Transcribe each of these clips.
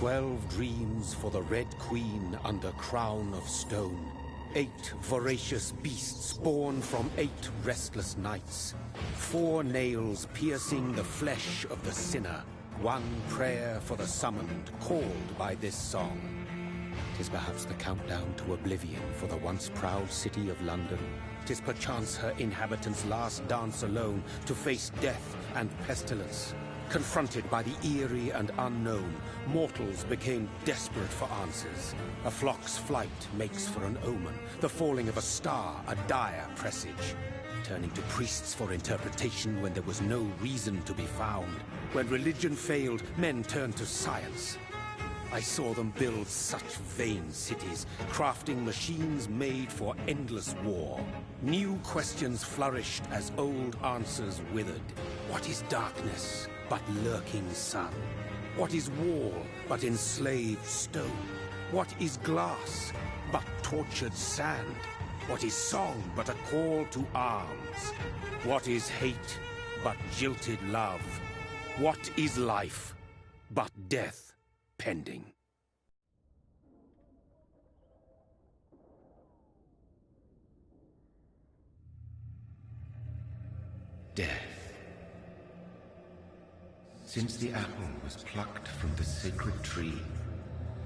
12 dreams for the Red Queen under crown of stone. 8 voracious beasts born from 8 restless nights. 4 nails piercing the flesh of the sinner. 1 prayer for the summoned, called by this song. 'Tis perhaps the countdown to oblivion for the once proud city of London. 'Tis perchance her inhabitants' last dance alone to face death and pestilence. Confronted by the eerie and unknown, mortals became desperate for answers. A flock's flight makes for an omen, the falling of a star a dire presage. Turning to priests for interpretation when there was no reason to be found. When religion failed, men turned to science. I saw them build such vain cities, crafting machines made for endless war. New questions flourished as old answers withered. What is darkness but lurking sun? What is wall but enslaved stone? What is glass but tortured sand? What is song but a call to arms? What is hate but jilted love? What is life but death pending? Death. Since the apple was plucked from the sacred tree,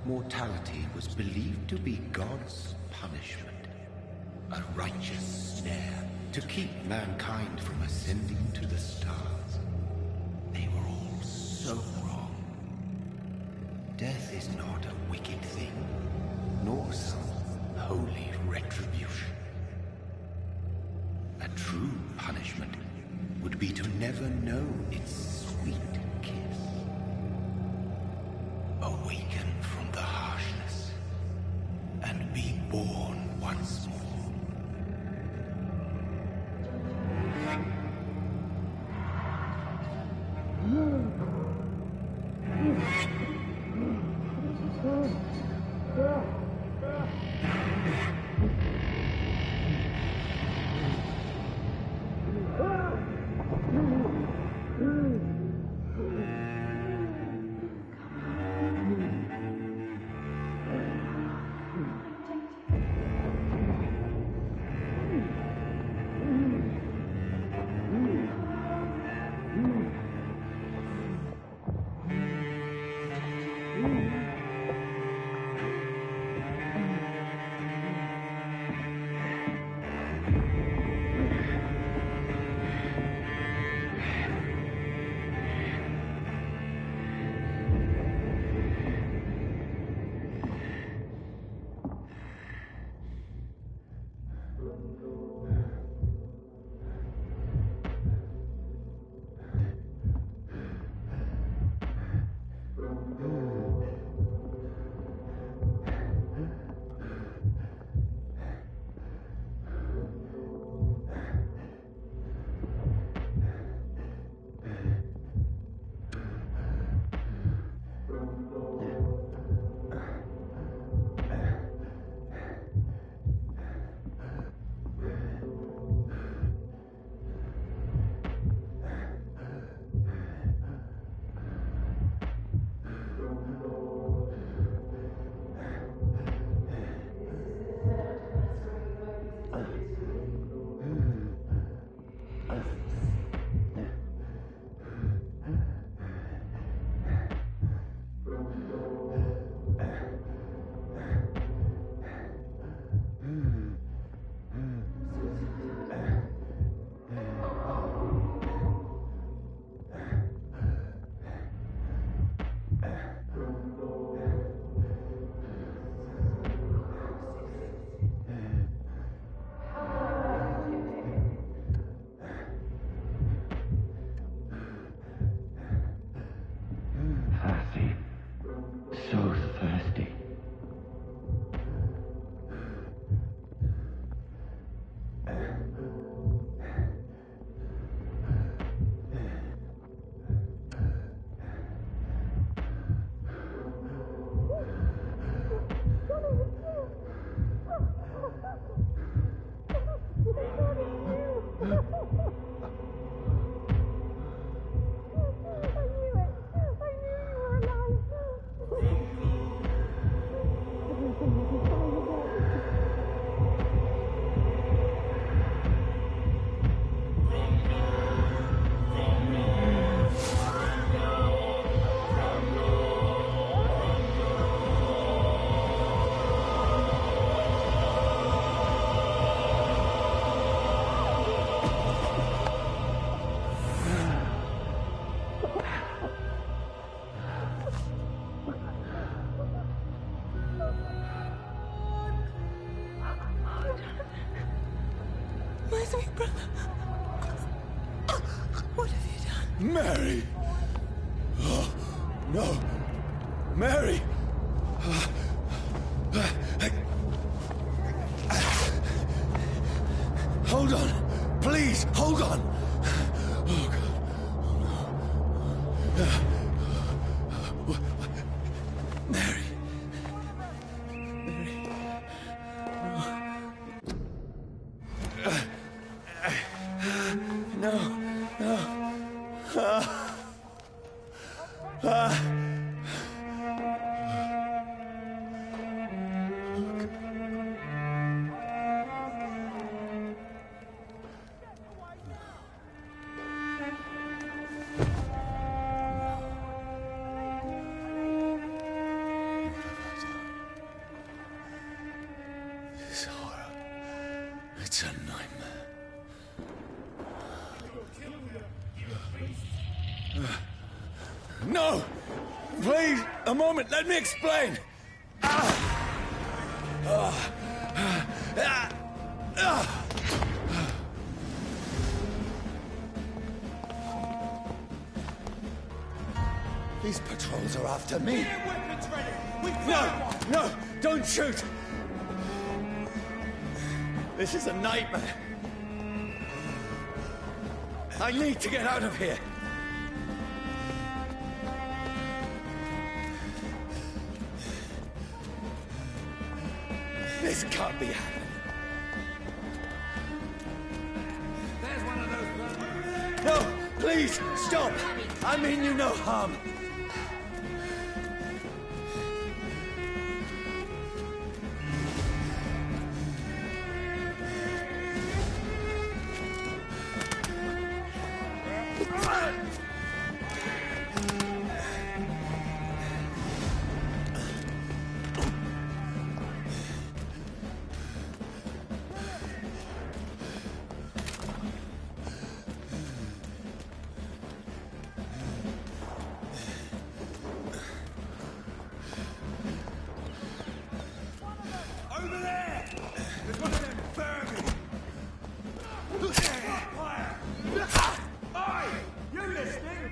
mortality was believed to be God's punishment. A righteous snare to keep mankind from ascending to the stars. They were all so wrong. Death is not a wicked thing, nor some holy retribution. A true punishment would be to never know its sweet kiss. Awaken from the harshness and be born once more. sweet brother. What have you done? Mary! Oh, no! Mary! Hold on! Please, hold on! Oh, God. Oh, no. Mary. Mary. No. No. This horror. It's a nightmare. No! Please, a moment, let me explain! These patrols are after me. Get weapons ready! We No! No! Don't shoot! This is a nightmare. I need to get out of here. This can't be happening. There's one of those. No! Please, stop! I mean you no harm. Over there! There's one of them vermin! Fire! Oi! You listening?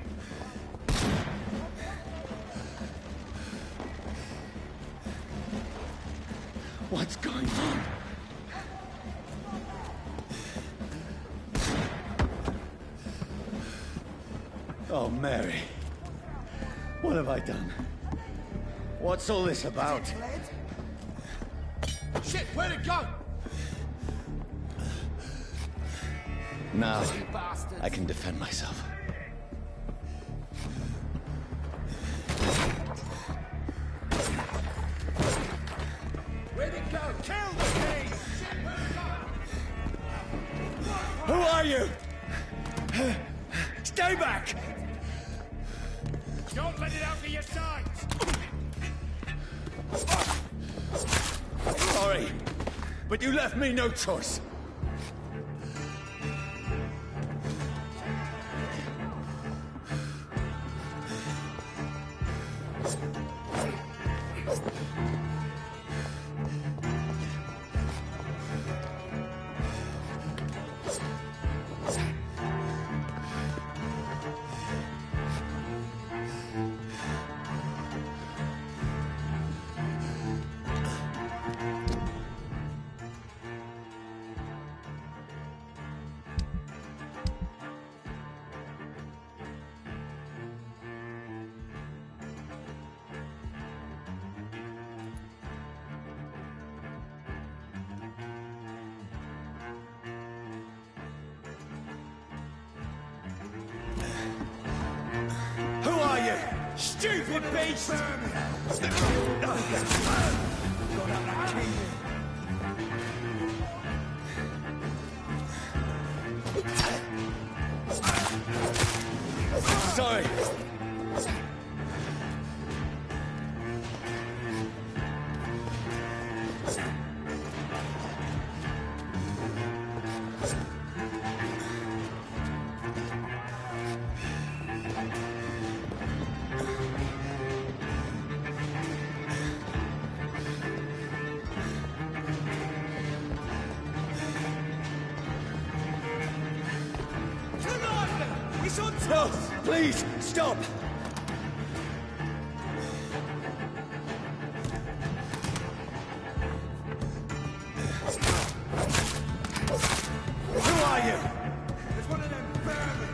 What's going on? Oh, Mary. What have I done? What's all this about? Shit, where'd it go? Now, I can defend myself. Where'd it go? Kill the thing! Shit, where'd it go? Who are you? Stay back! Don't let it out of your sight! Sorry, but you left me no choice. Who are you? Stupid beast! Sorry. No, please, stop! Who are you? There's one of them vermin!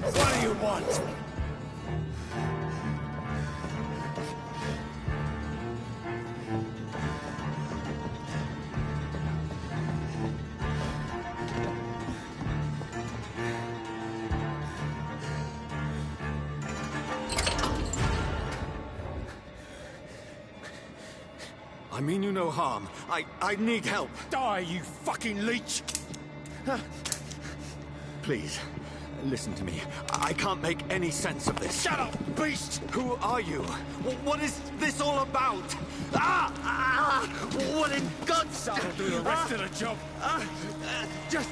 What do you want? I mean you no harm. I need help. Die, you fucking leech! Please, listen to me. I can't make any sense of this. Shut up, beast! Who are you? What is this all about? What in God's name? I'll do the rest of the job. Just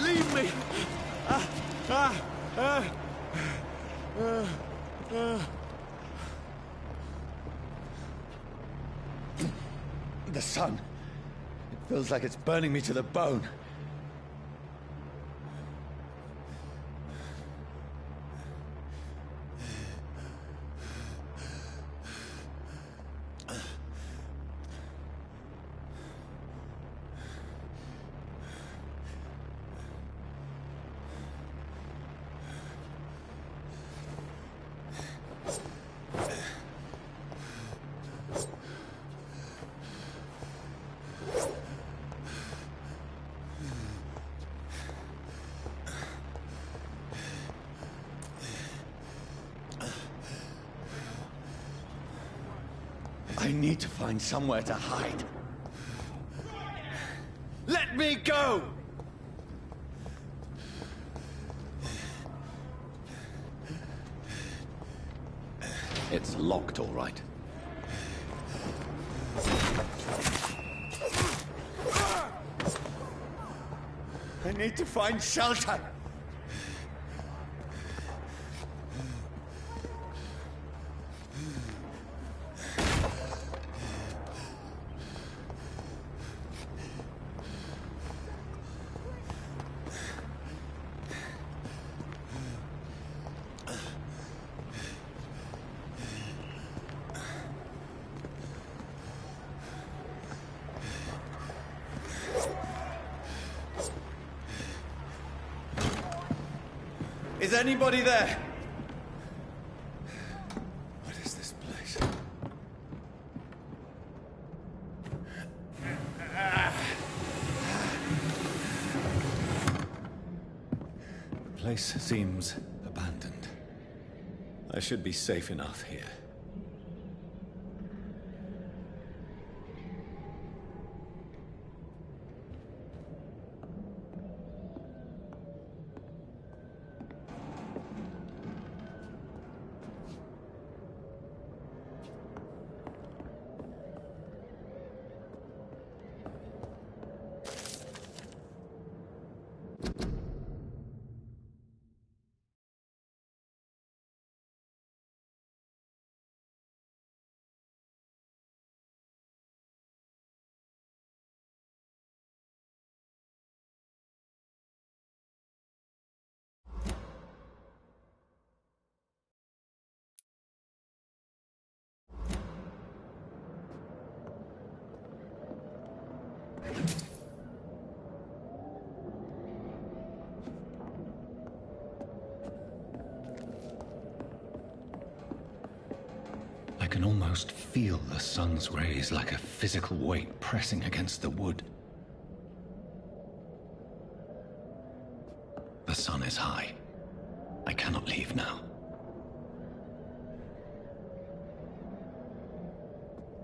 leave me. The sun. It feels like it's burning me to the bone. I need to find somewhere to hide. Let me go! It's locked, all right. I need to find shelter. Is anybody there? What is this place? The place seems abandoned. I should be safe enough here. I can almost feel the sun's rays like a physical weight pressing against the wood. The sun is high. I cannot leave now.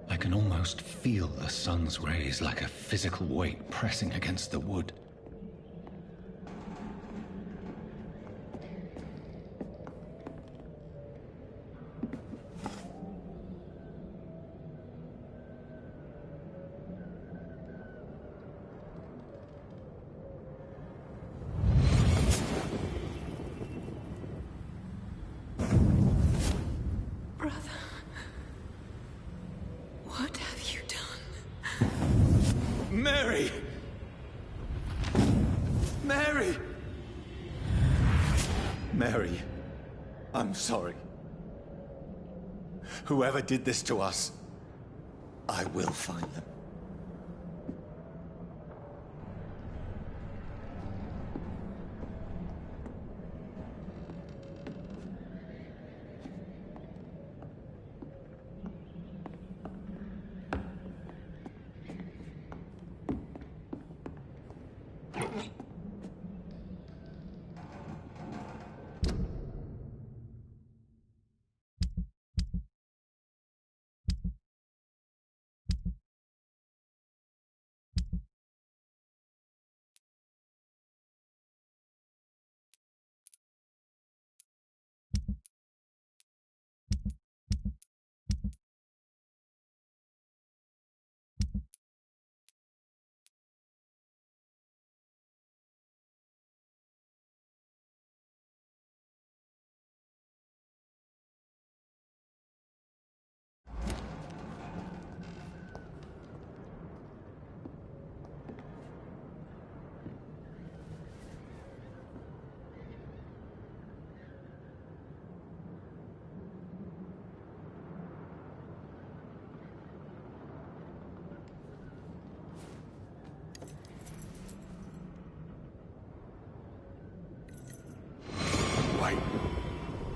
I can almost feel the sun's rays like a physical weight pressing against the wood. Brother, what have you done? Mary, I'm sorry. Whoever did this to us, I will find them.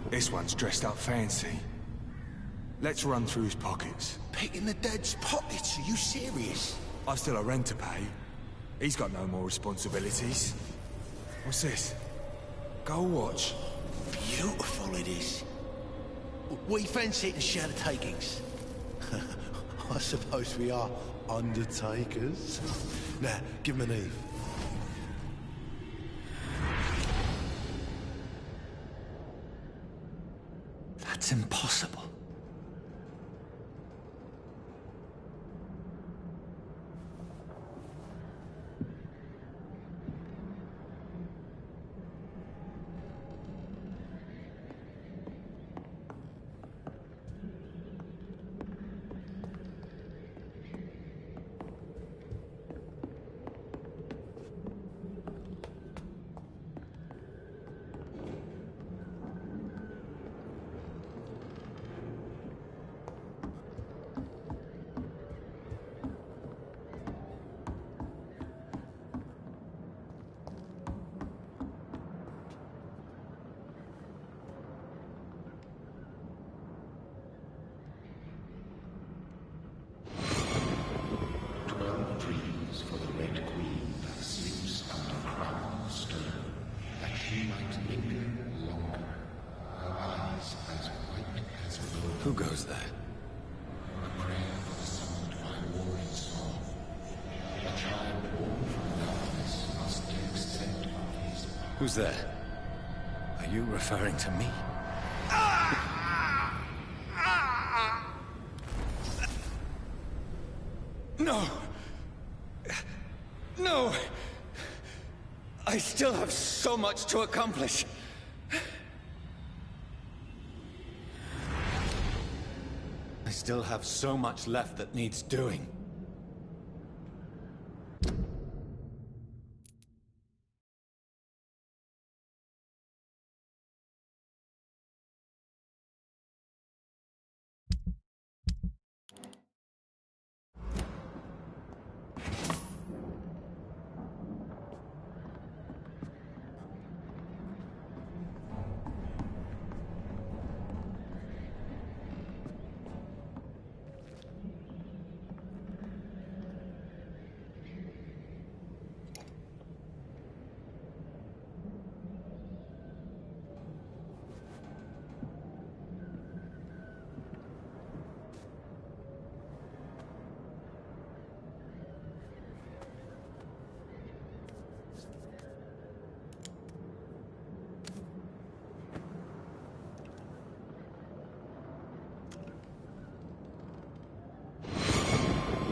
This one's dressed up fancy. Let's run through his pockets. Picking the dead's pockets? Are you serious? I've still a rent to pay. He's got no more responsibilities. What's this? Gold watch. Beautiful it is. We fancy it and share the takings. I suppose we are undertakers. Now, give him an Eve. That's impossible. Who goes there? A prayer for the summoned by warring soul. A child born from darkness must accept of his power. Who's there? Are you referring to me? No! No! I still have so much to accomplish. I still have so much left that needs doing.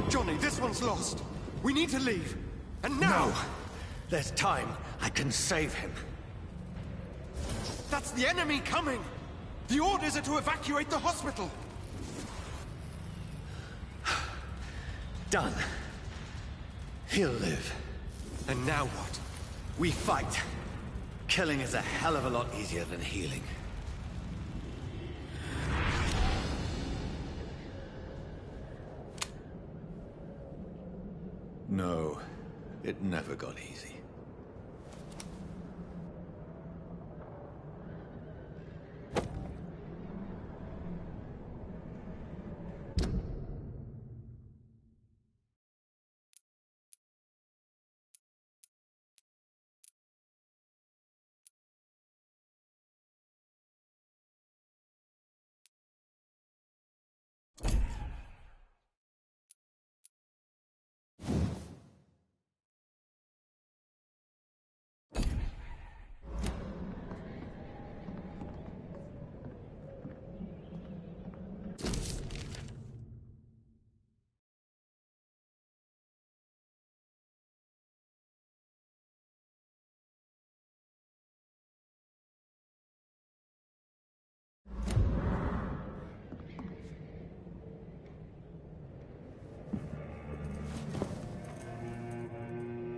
Johnny, this one's lost. We need to leave. And now! No! There's time. I can save him. That's the enemy coming! The orders are to evacuate the hospital! Done. He'll live. And now what? We fight. Killing is a hell of a lot easier than healing. No, it never got easy.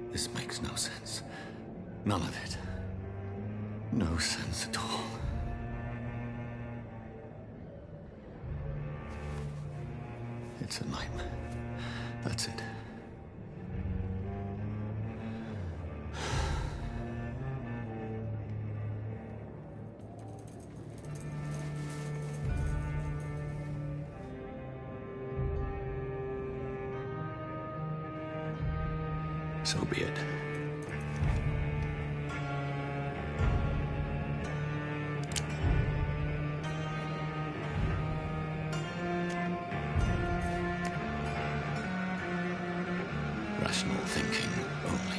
This makes no sense. None of it. No sense at all. It's a nightmare. That's it. So be it. Rational thinking only.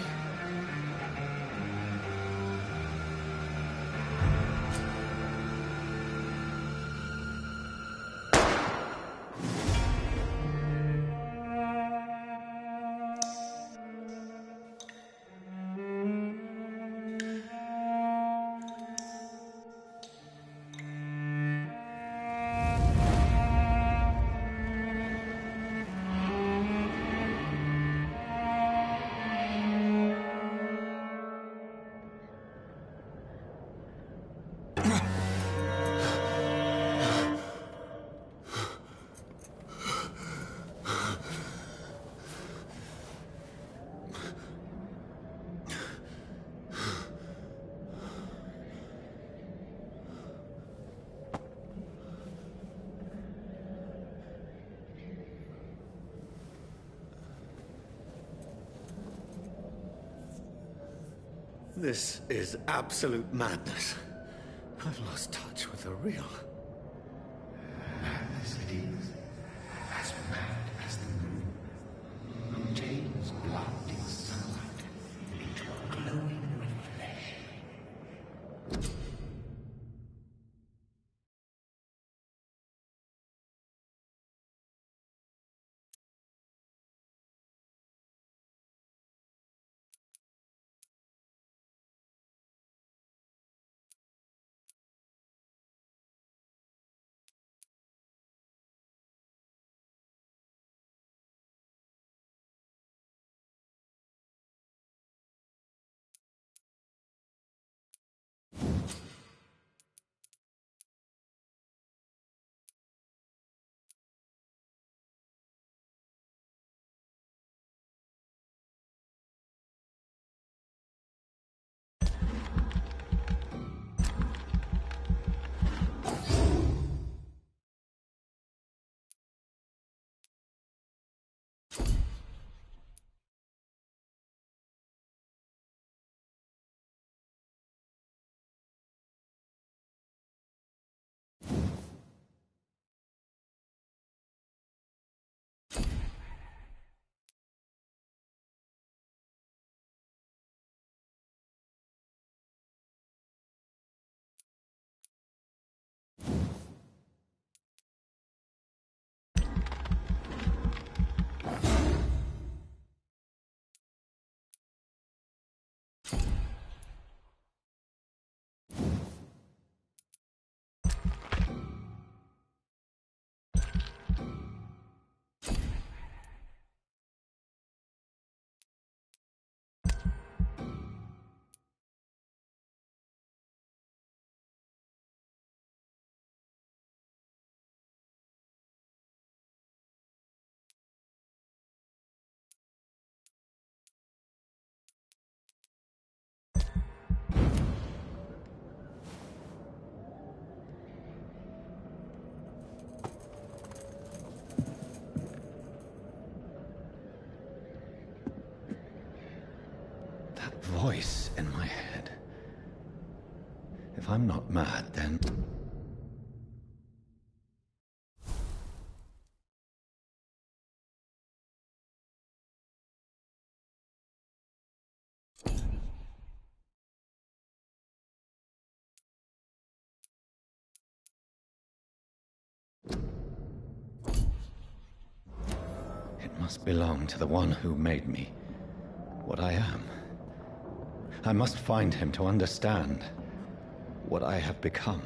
This is absolute madness. I've lost touch with the real. Madness it is, as mad as the moon, who changes blinding sunlight into a glowing reflection. voice in my head. If I'm not mad, then... It must belong to the one who made me what I am. I must find him to understand what I have become.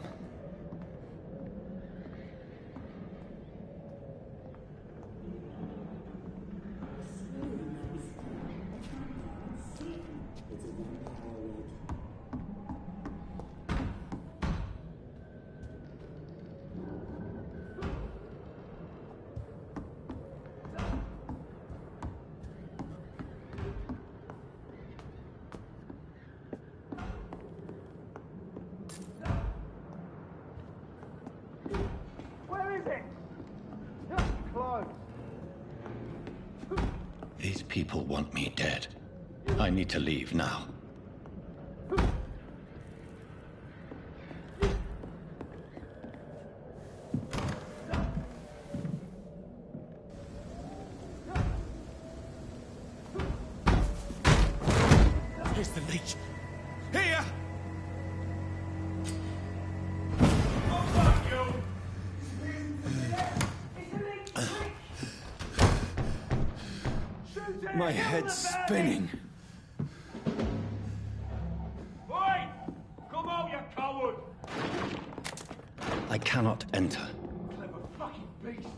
These people want me dead. I need to leave now. Here's the leech. Here! My head's spinning. Oi! Come out, you coward! I cannot enter. Clever fucking beasts!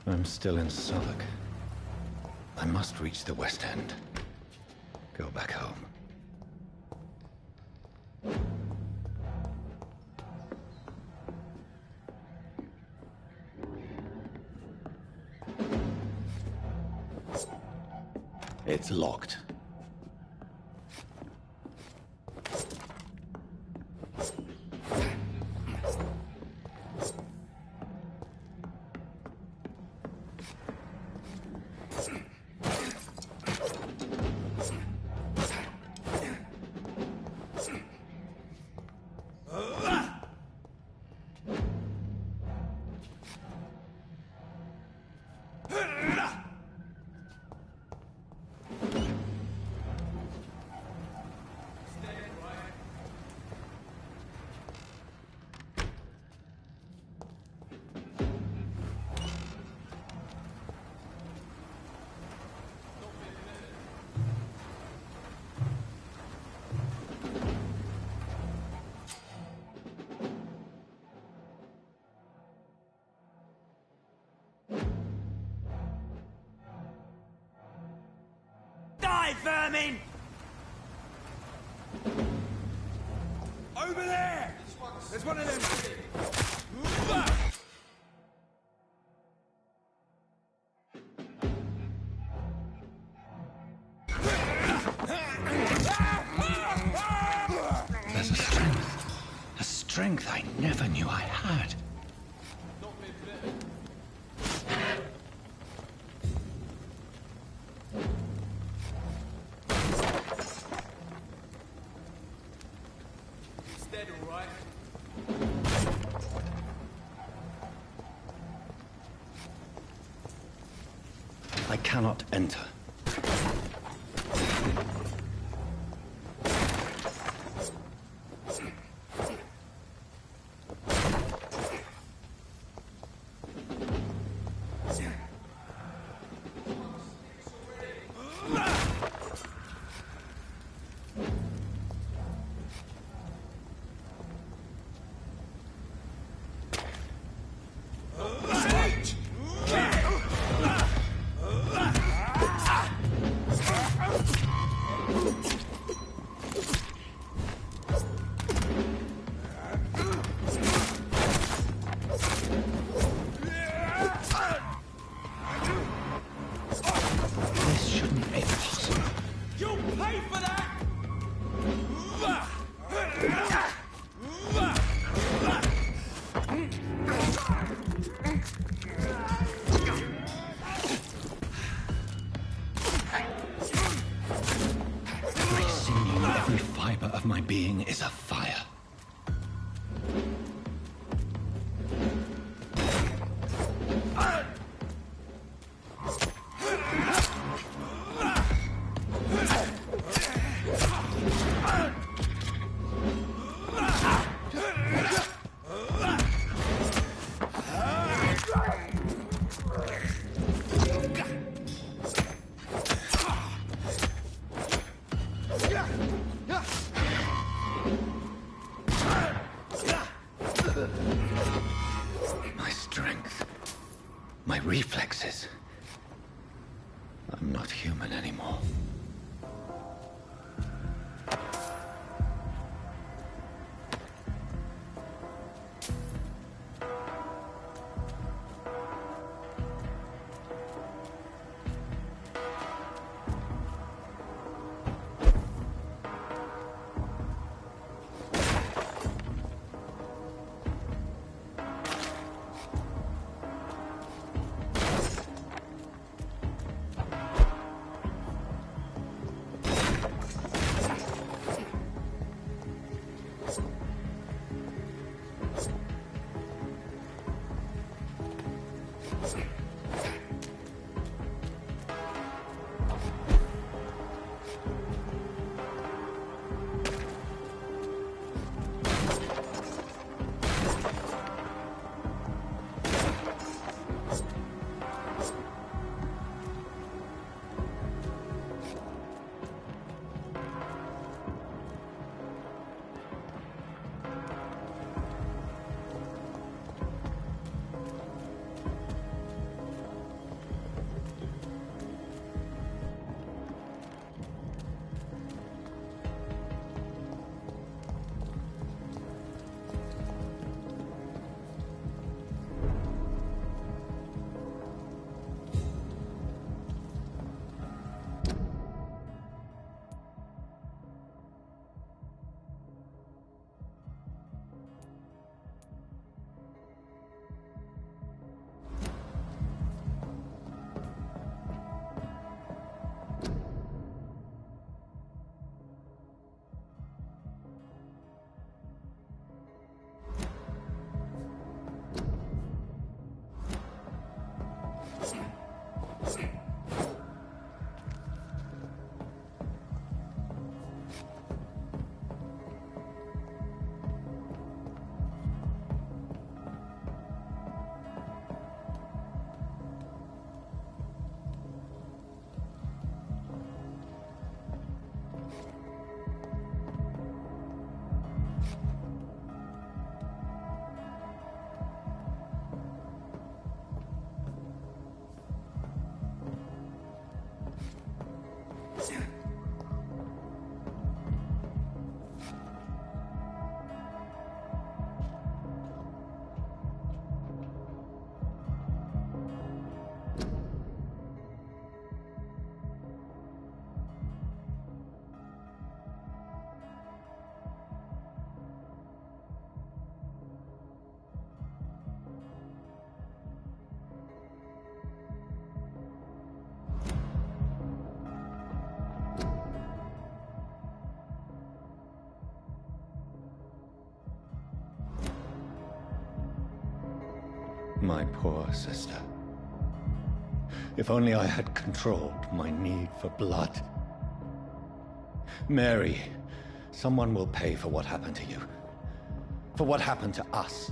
I'm still in Southwark. I must reach the West End. Go back home. It's locked. Die, vermin! Over there! There's one of them. There's a strength I never knew I had. It's dead, all right. I cannot enter. being is a fire. My strength, my reflexes. I'm not human anymore. My poor sister. If only I had controlled my need for blood. Mary, someone will pay for what happened to you. For what happened to us.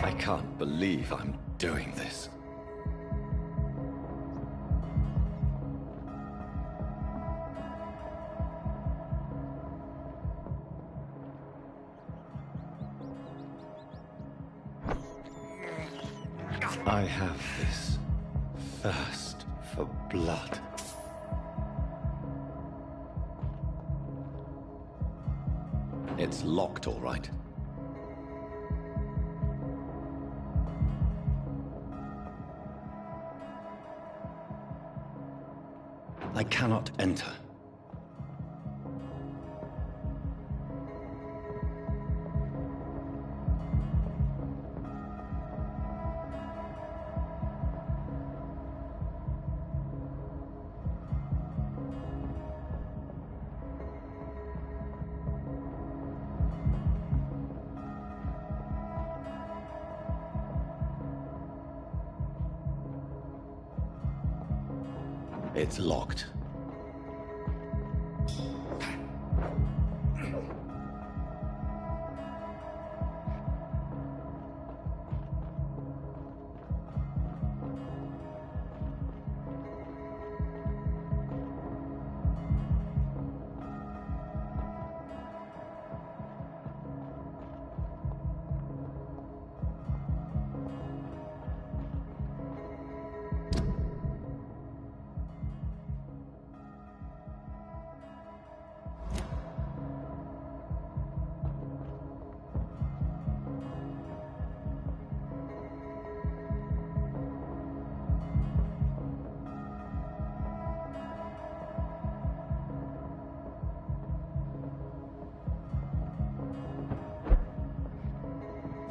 I can't believe I'm doing this. I have this thirst for blood. It's locked, all right. I cannot enter. It's locked.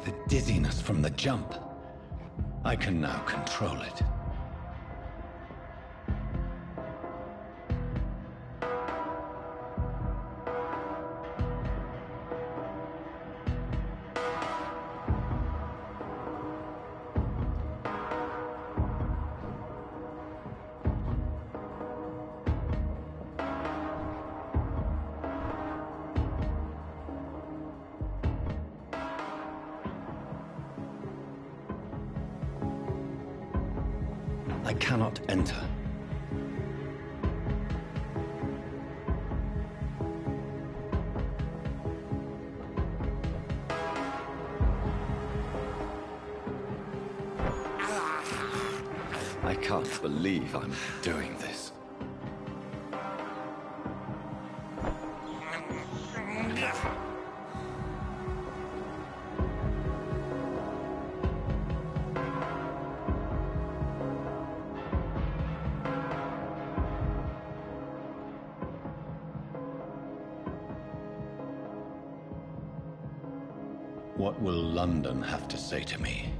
The dizziness from the jump. I can now control it. I cannot enter. I can't believe I'm doing this. What will London have to say to me?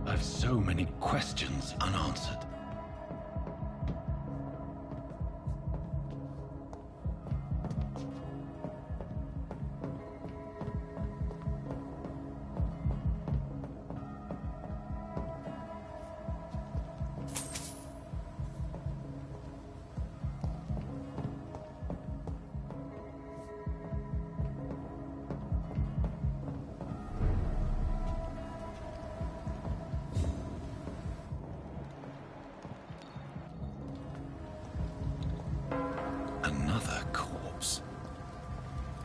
I've so many questions unanswered. Another corpse.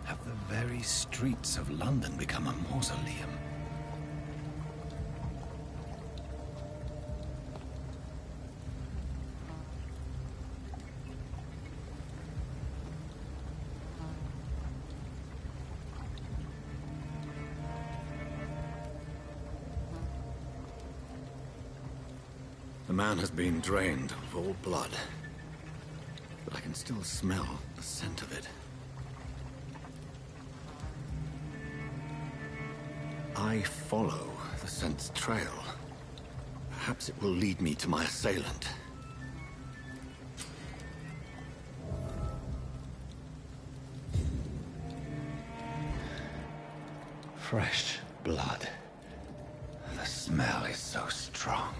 Have the very streets of London become a mausoleum? The man has been drained of all blood. But I can still smell the scent of it. I follow the scent's trail. Perhaps it will lead me to my assailant. Fresh blood. The smell is so strong.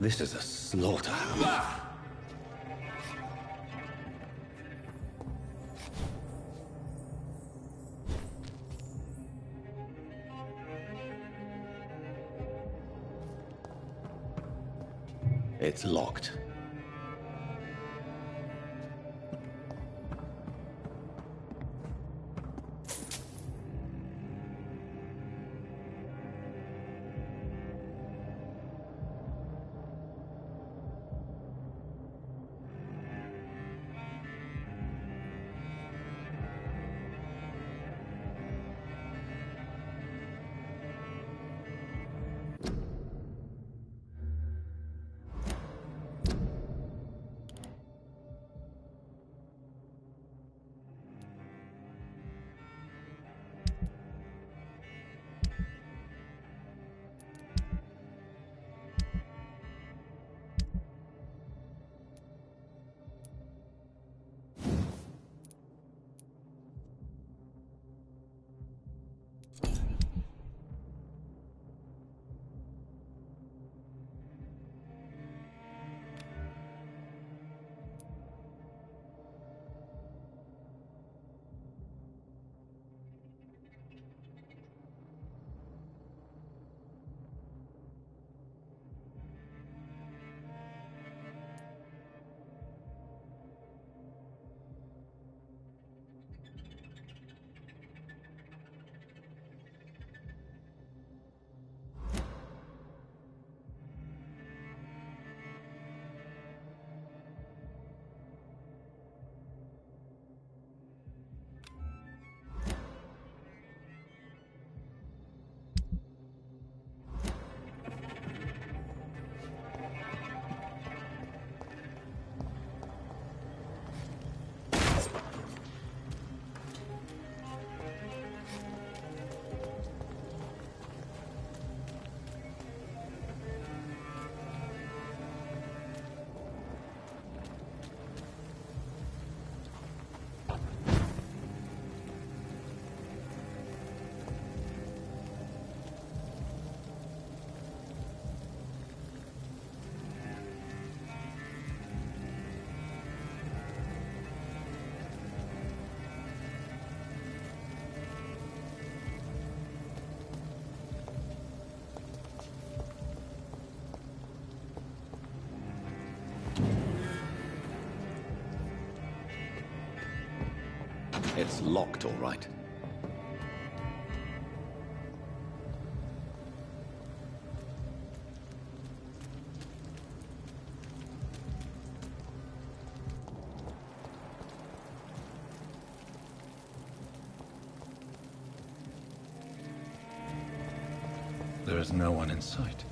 This is a slaughterhouse. It's locked. It's locked, all right. There is no one in sight.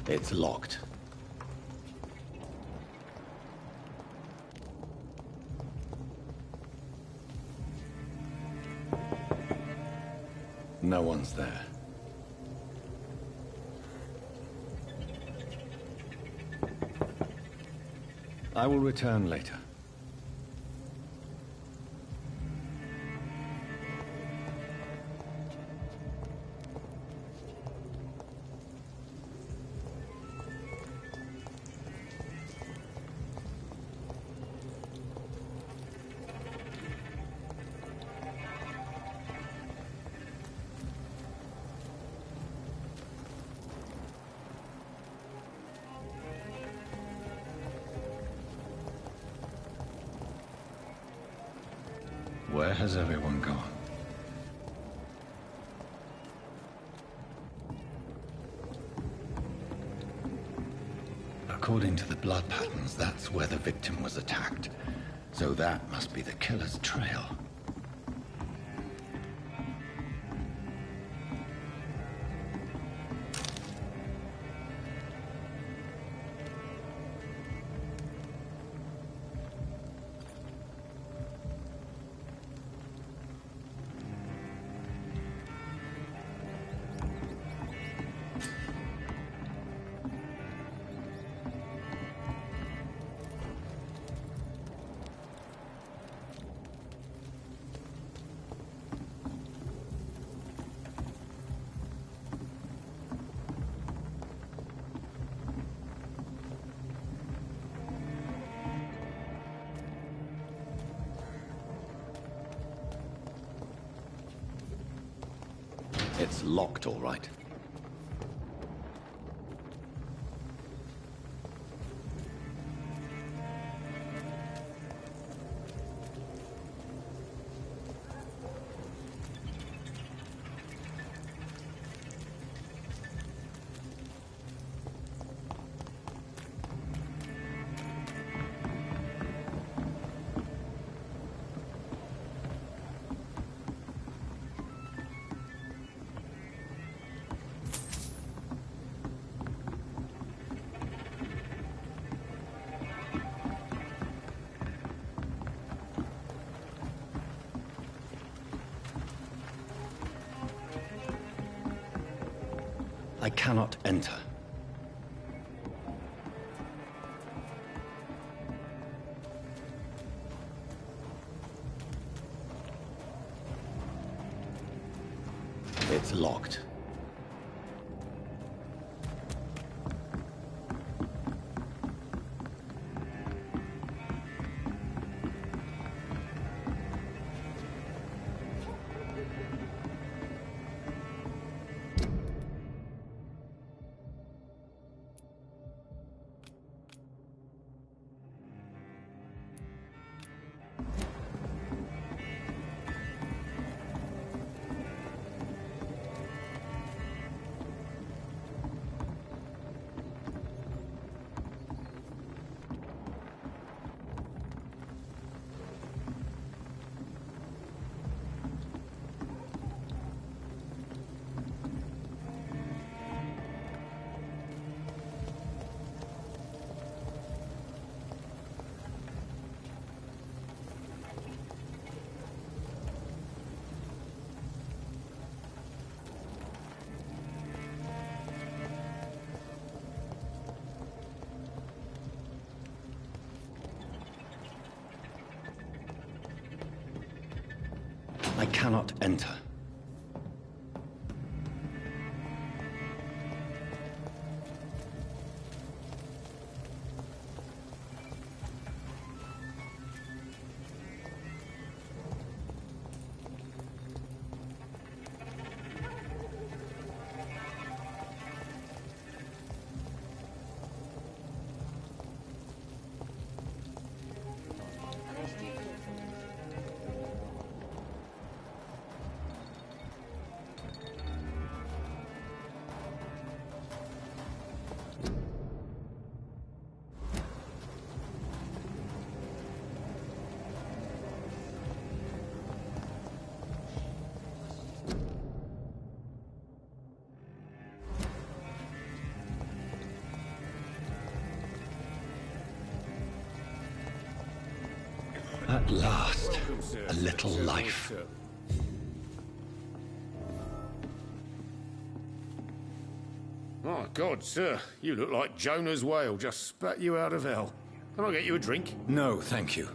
It's locked. No one's there. I will return later. Where has everyone gone? According to the blood patterns, that's where the victim was attacked. So that must be the killer's trail. It's locked, all right. I cannot enter. It's locked. I cannot enter. At last, Welcome, sir. a little life. Sir. My God, sir, you look like Jonah's whale just spat you out of hell. Can I get you a drink? No, thank you.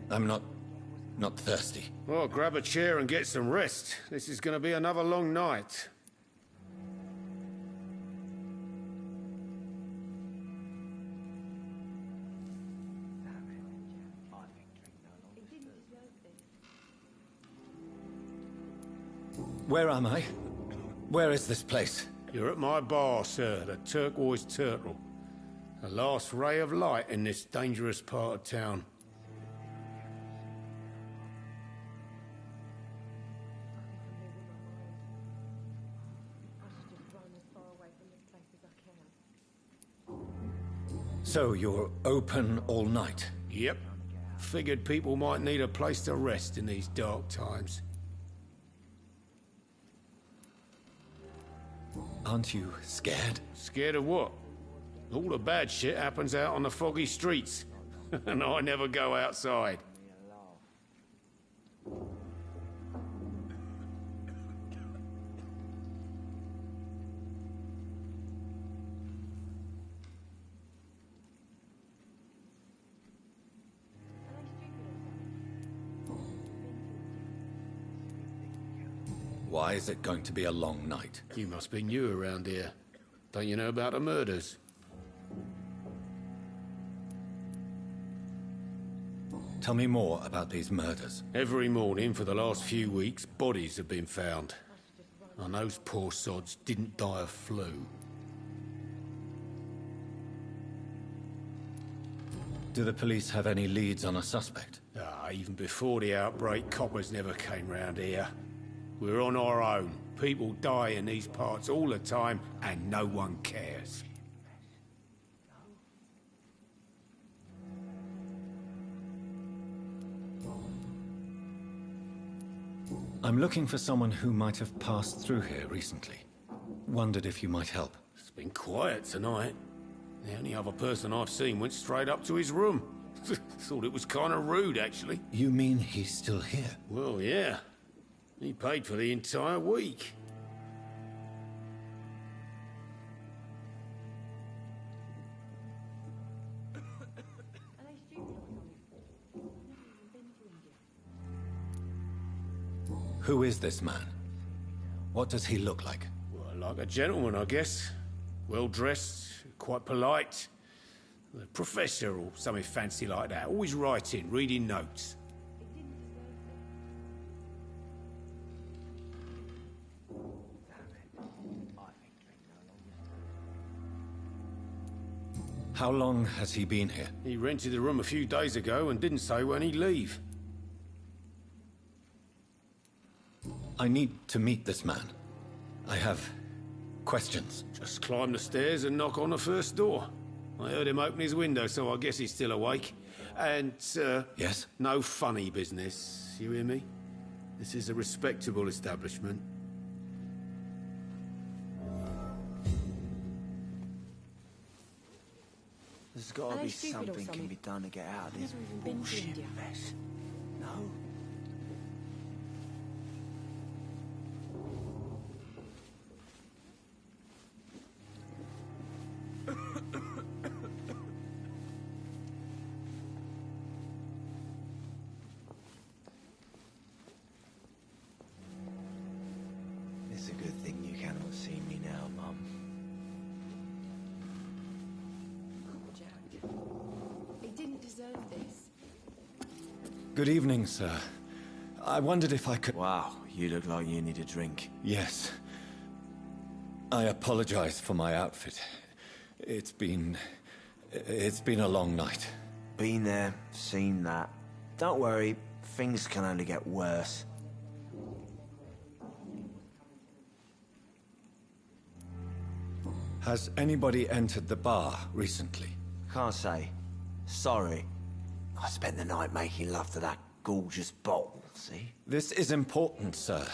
I'm not thirsty. Well, grab a chair and get some rest. This is going to be another long night. Where am I? Where is this place? You're at my bar, sir, the Turquoise Turtle. The last ray of light in this dangerous part of town. So you're open all night? Yep. Figured people might need a place to rest in these dark times. Aren't you scared? Scared of what? All the bad shit happens out on the foggy streets. And I never go outside. Why is it going to be a long night? You must be new around here. Don't you know about the murders? Tell me more about these murders. Every morning for the last few weeks, bodies have been found. And those poor sods didn't die of flu. Do the police have any leads on a suspect? Even before the outbreak, coppers never came round here. We're on our own. People die in these parts all the time, and no one cares. I'm looking for someone who might have passed through here recently. Wondered if you might help. It's been quiet tonight. The only other person I've seen went straight up to his room. Thought it was kind of rude, actually. You mean he's still here? Well, yeah. He paid for the entire week. Who is this man? What does he look like? Well, like a gentleman, I guess. Well-dressed, quite polite. A professor or something fancy like that. Always writing, reading notes. How long has he been here? He rented the room a few days ago and didn't say when he'd leave. I need to meet this man. I have questions. Just climb the stairs and knock on the first door. I heard him open his window, so I guess he's still awake. And, sir... Yes? No funny business, you hear me? This is a respectable establishment. There's got to be something can be done to get out of this bullshit mess. No? It's a good thing you cannot see me now, Mum. He didn't deserve this. Good evening, sir. I wondered if I could... Wow, you look like you need a drink. Yes. I apologize for my outfit. It's been a long night. Been there, seen that. Don't worry, things can only get worse. Has anybody entered the bar recently? Can't say. Sorry. I spent the night making love to that gorgeous bottle, see? This is important, sir.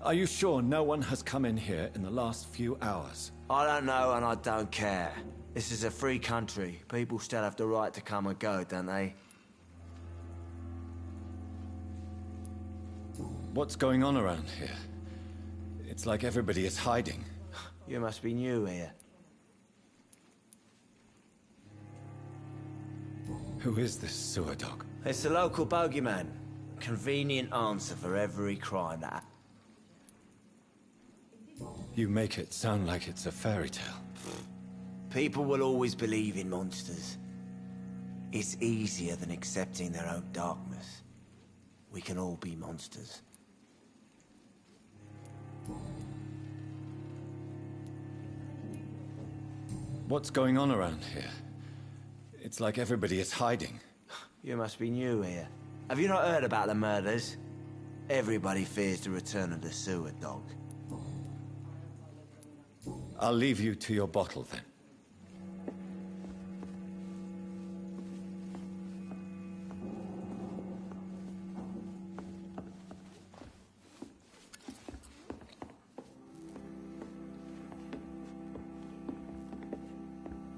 Are you sure no one has come in here in the last few hours? I don't know and I don't care. This is a free country. People still have the right to come and go, don't they? What's going on around here? It's like everybody is hiding. You must be new here. Who is this sewer dog? It's the local bogeyman. Convenient answer for every crime that... You make it sound like it's a fairy tale. People will always believe in monsters. It's easier than accepting their own darkness. We can all be monsters. What's going on around here? It's like everybody is hiding. You must be new here. Have you not heard about the murders? Everybody fears the return of the sewer dog. I'll leave you to your bottle then.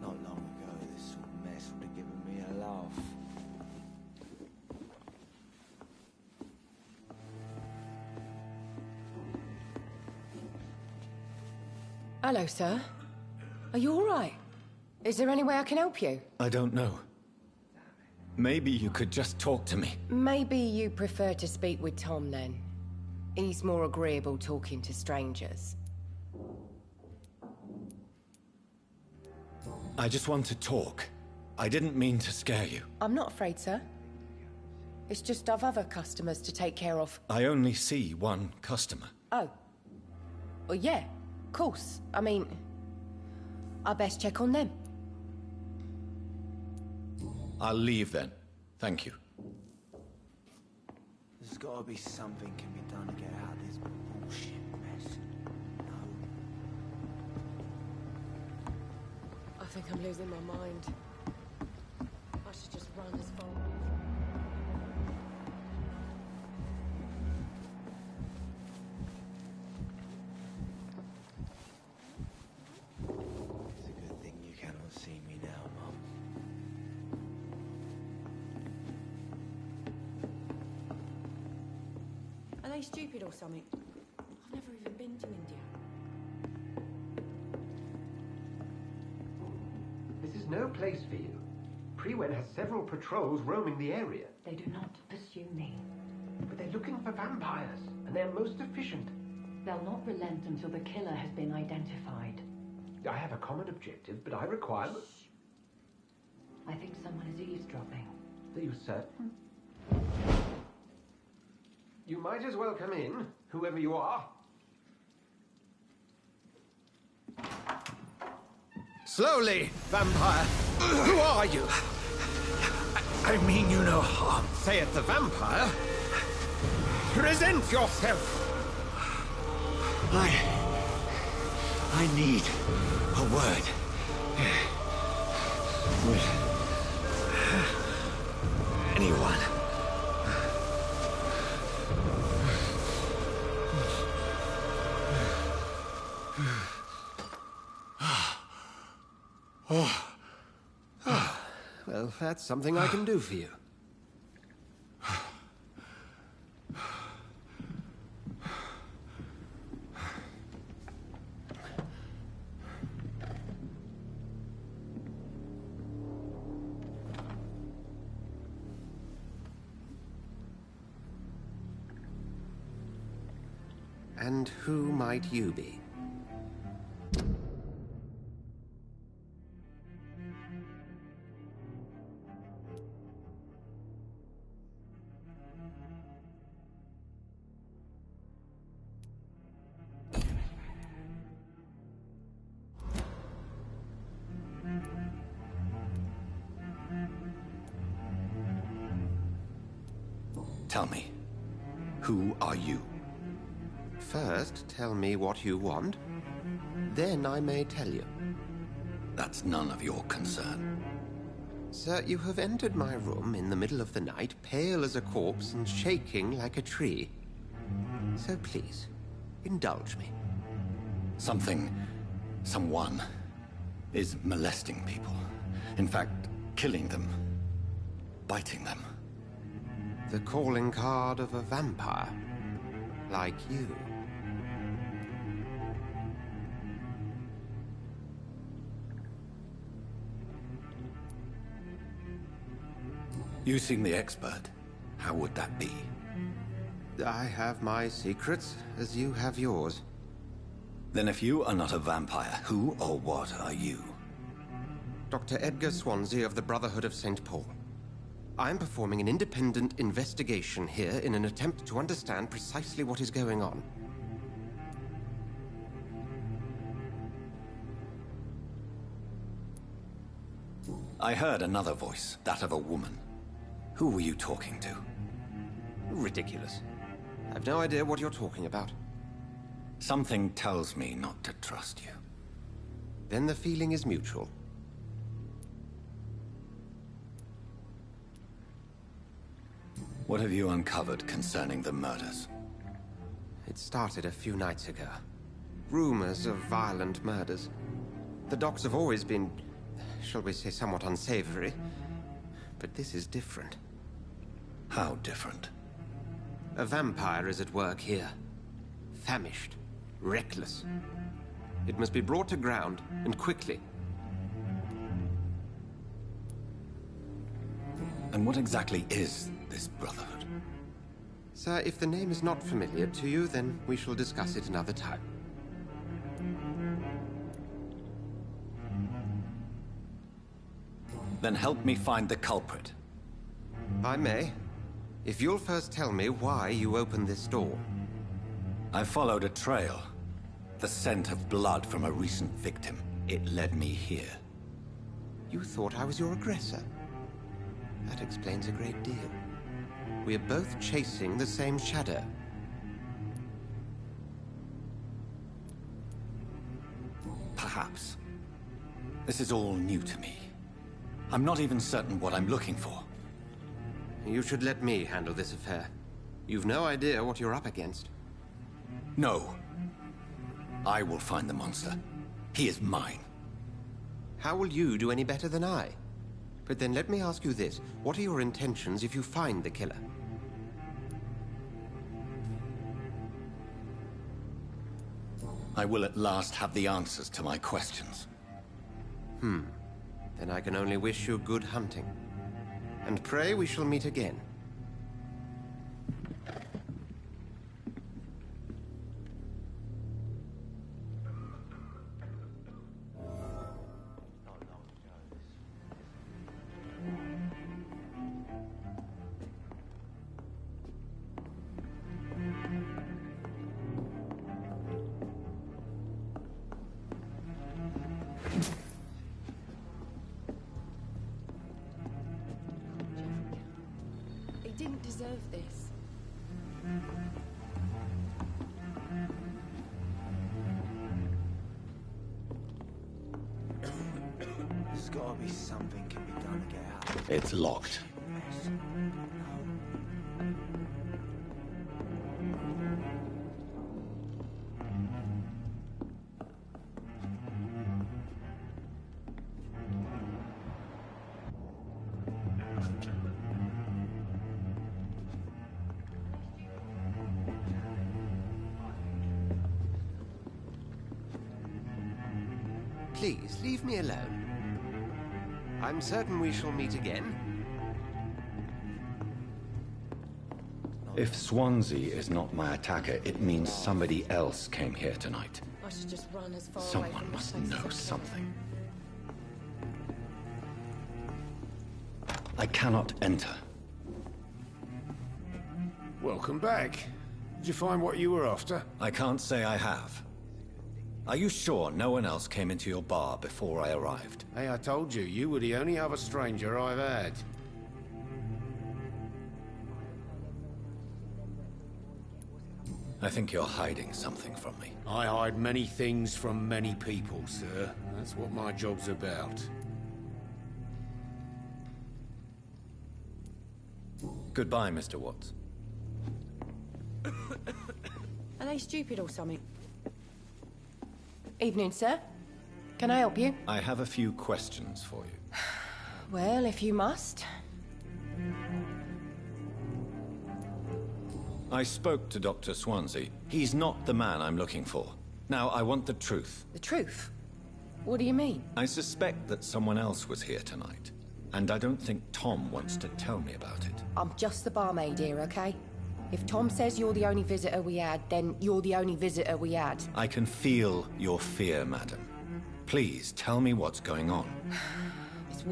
Not long ago, this sort of mess would have given me a laugh. Hello, sir. Are you all right? Is there any way I can help you? I don't know. Maybe you could just talk to me. Maybe you prefer to speak with Tom, then. He's more agreeable talking to strangers. I just want to talk. I didn't mean to scare you. I'm not afraid, sir. It's just I've other customers to take care of. I only see one customer. Oh. Well, yeah, of course. I mean, I best check on them. I'll leave then. Thank you. There's gotta be something can be done to get out of this bullshit mess. No. I think I'm losing my mind. I should just run as far. It's a good thing you cannot see me now, Mum. Are they stupid or something? I've never even been to India. This is no place for you. Prewen has several patrols roaming the area. They do not pursue me. But they're looking for vampires, and they're most efficient. They'll not relent until the killer has been identified. I have a common objective, but I require... I think someone is eavesdropping. Are you certain? You might as well come in, whoever you are. Slowly, vampire. Who are you? I mean you no harm. Say it, the vampire. Present yourself. I need a word. With anyone. Well, that's something I can do for you. And who might you be? Tell me, who are you? First, tell me what you want. Then I may tell you. That's none of your concern. Sir, you have entered my room in the middle of the night, pale as a corpse and shaking like a tree. So please, indulge me. Someone is molesting people. In fact, killing them. Biting them. The calling card of a vampire. Like you. You seem the expert. How would that be? I have my secrets, as you have yours. Then if you are not a vampire, who or what are you? Dr. Edgar Swansea of the Brotherhood of St. Paul. I'm performing an independent investigation here in an attempt to understand precisely what is going on. I heard another voice, that of a woman. Who were you talking to? Ridiculous. I've no idea what you're talking about. Something tells me not to trust you. Then the feeling is mutual. What have you uncovered concerning the murders? It started a few nights ago. Rumors of violent murders. The docks have always been, shall we say, somewhat unsavory. But this is different. How different? A vampire is at work here. Famished. Reckless. It must be brought to ground, and quickly. And what exactly is this Brotherhood? Sir, if the name is not familiar to you, then we shall discuss it another time. Then help me find the culprit. I may. If you'll first tell me why you opened this door. I followed a trail. The scent of blood from a recent victim. It led me here. You thought I was your aggressor? That explains a great deal. We are both chasing the same shadow. Perhaps. This is all new to me. I'm not even certain what I'm looking for. You should let me handle this affair. You've no idea what you're up against. No. I will find the monster. He is mine. How will you do any better than I? But then let me ask you this. What are your intentions if you find the killer? I will at last have the answers to my questions. Then I can only wish you good hunting. And pray we shall meet again. He didn't deserve this. There's gotta be something can be done to get out. It's locked. Please, leave me alone. I'm certain we shall meet again. If Swansea is not my attacker, it means somebody else came here tonight. I should just run as far away Someone from must this place know as I can. something. I cannot enter. Welcome back. Did you find what you were after? I can't say I have. Are you sure no one else came into your bar before I arrived? Hey, I told you, you were the only other stranger I've had. I think you're hiding something from me. I hide many things from many people, sir. That's what my job's about. Goodbye, Mr. Watts. Are they stupid or something? Evening, sir. Can I help you? I have a few questions for you. Well, if you must. I spoke to Dr. Swansea. He's not the man I'm looking for. Now, I want the truth. The truth? What do you mean? I suspect that someone else was here tonight, and I don't think Tom wants to tell me about it. I'm just the barmaid here, okay? If Tom says you're the only visitor we had, then you're the only visitor we had. I can feel your fear, madam. Please, tell me what's going on. It's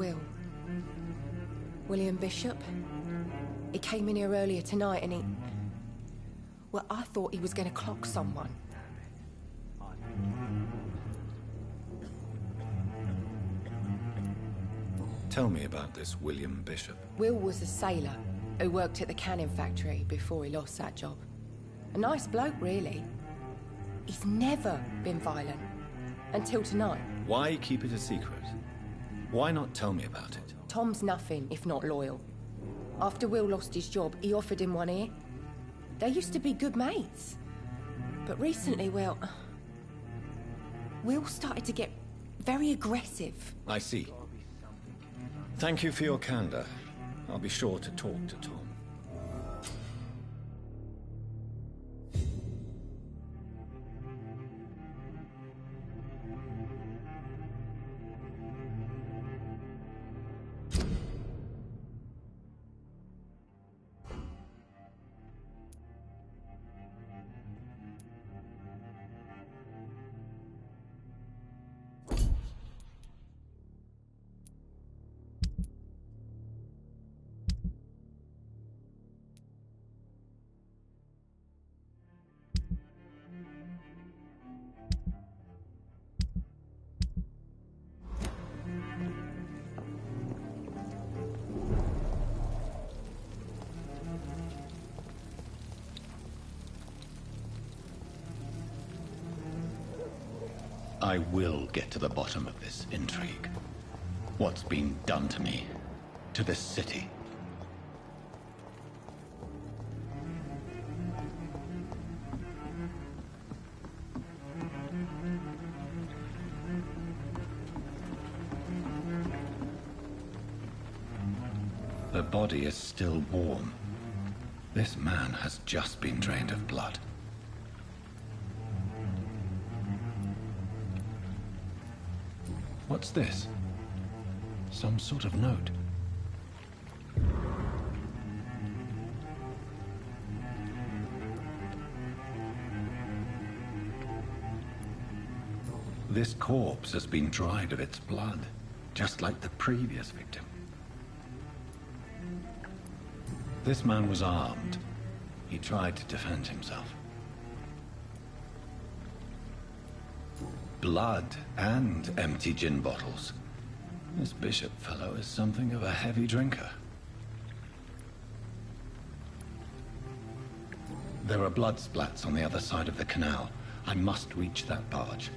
William Bishop. He came in here earlier tonight and he... Well, I thought he was going to clock someone. Tell me about this William Bishop. Will was a sailor who worked at the canning factory before he lost that job. A nice bloke, really. He's never been violent. Until tonight. Why keep it a secret? Why not tell me about it? Tom's nothing if not loyal. After Will lost his job, he offered him one ear. They used to be good mates. But recently, well... Will started to get very aggressive. I see. Thank you for your candor. I'll be sure to talk to Tom. I will get to the bottom of this intrigue. What's been done to me, to this city. The body is still warm. This man has just been drained of blood. What's this? Some sort of note. This corpse has been dried of its blood, just like the previous victim. This man was armed. He tried to defend himself. Blood and empty gin bottles. This Bishop fellow is something of a heavy drinker. There are blood splats on the other side of the canal. I must reach that barge.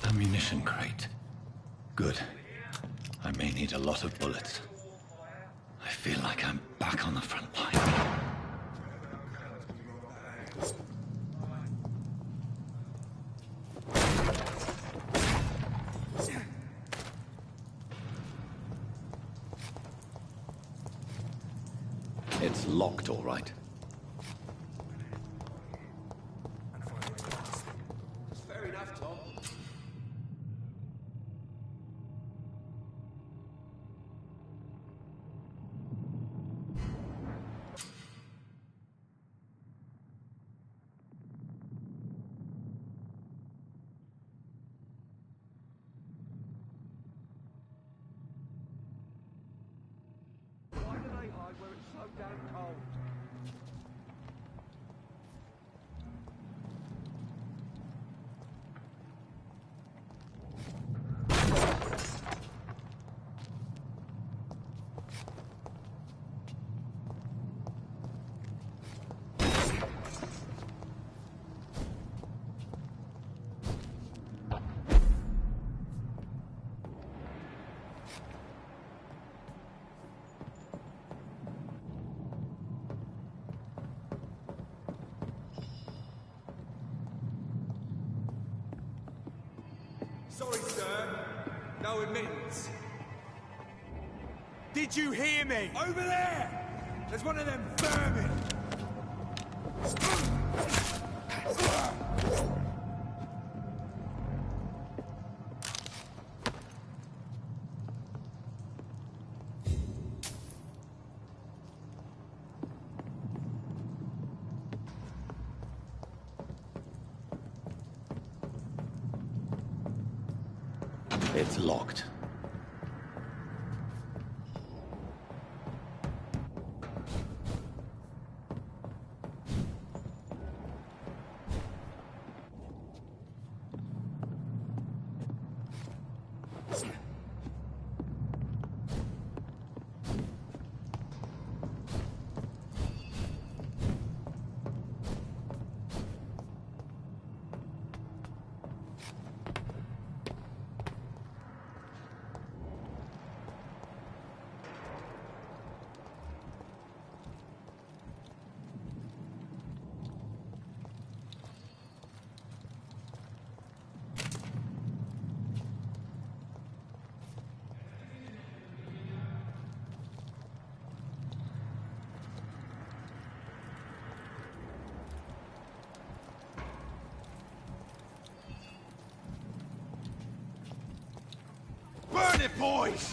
Ammunition crate. Good. I may need a lot of bullets. I feel like I'm back on the front line. It's locked, all right. Fair enough, Tom. Why do they hide where it's so damn cold? Sorry, sir. No admittance. Did you hear me? Over there! There's one of them vermin! It's locked. Burn it, boys!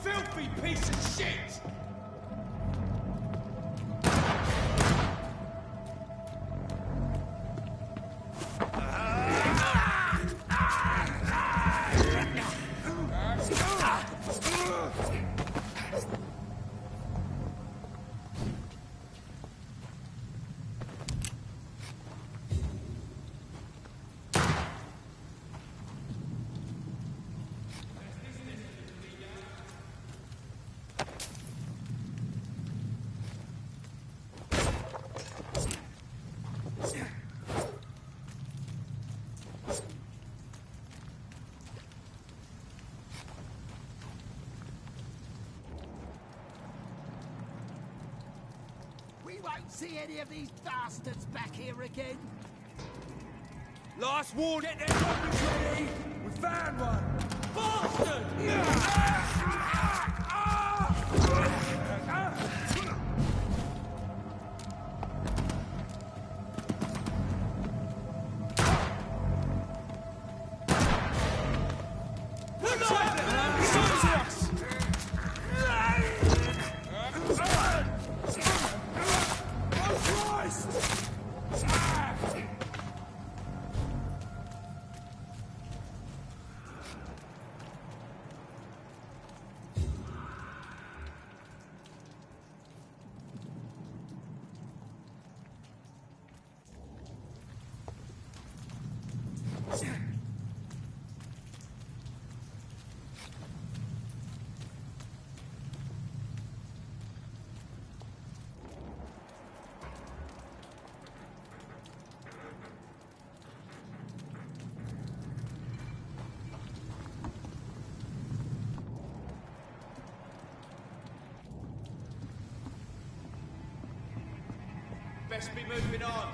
Filthy piece of shit! We won't see any of these bastards back here again. Last warning, get their weapons ready! We found one! Bastard! Best be moving on.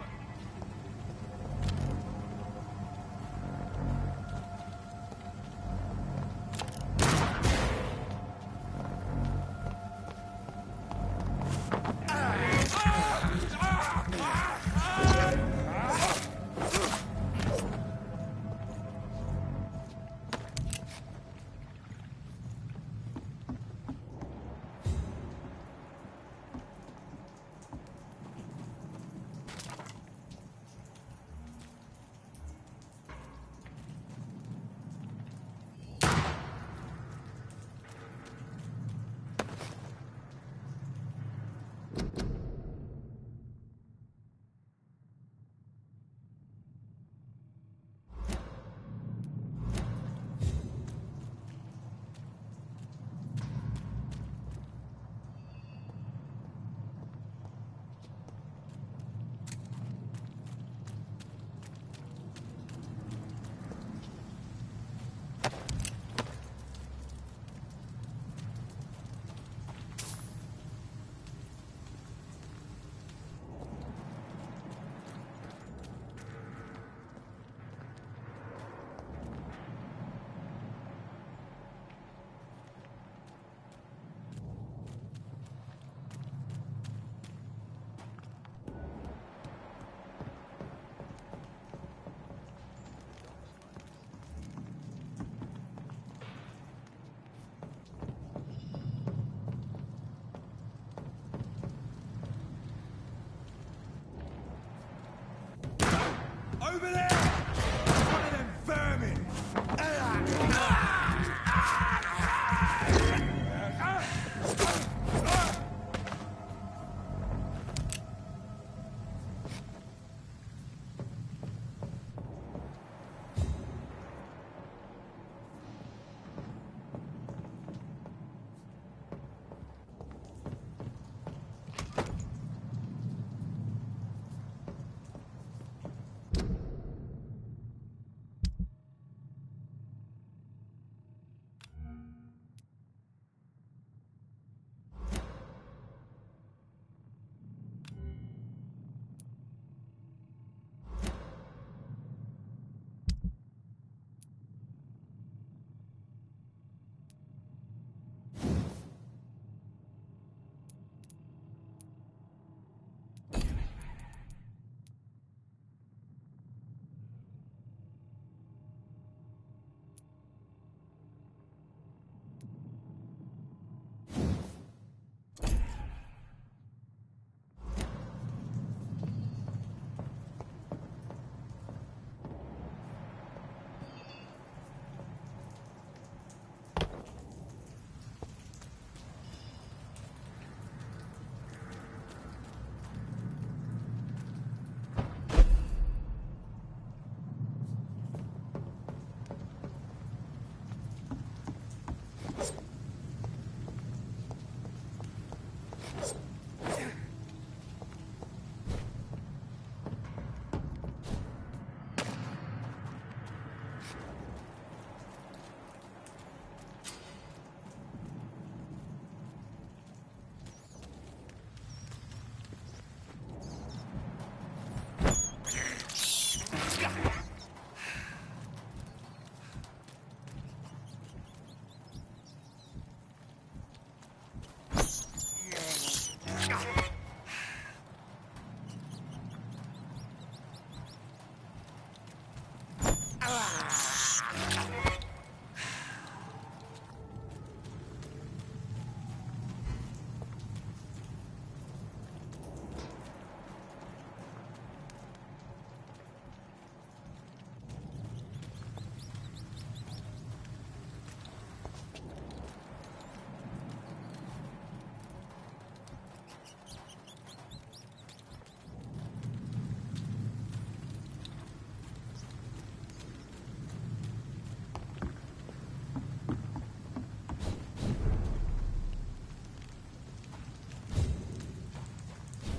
Over there! One of them vermin!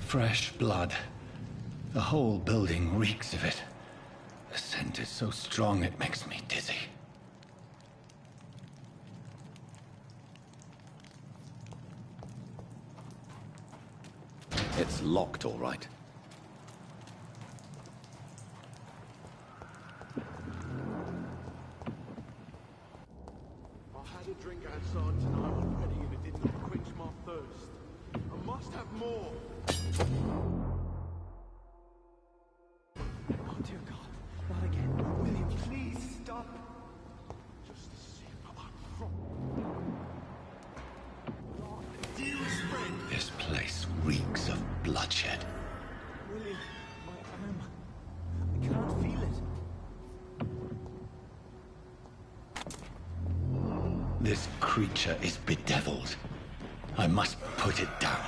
Fresh blood. The whole building reeks of it. The scent is so strong it makes me dizzy. It's locked, all right. drink outside tonight already and it did not quench my thirst. I must have more. Oh dear God, not again. William, please stop. Just a sip. Due respect. This place reeks of bloodshed. William, my arm. I can't feel it. This creature is bedeviled. I must put it down.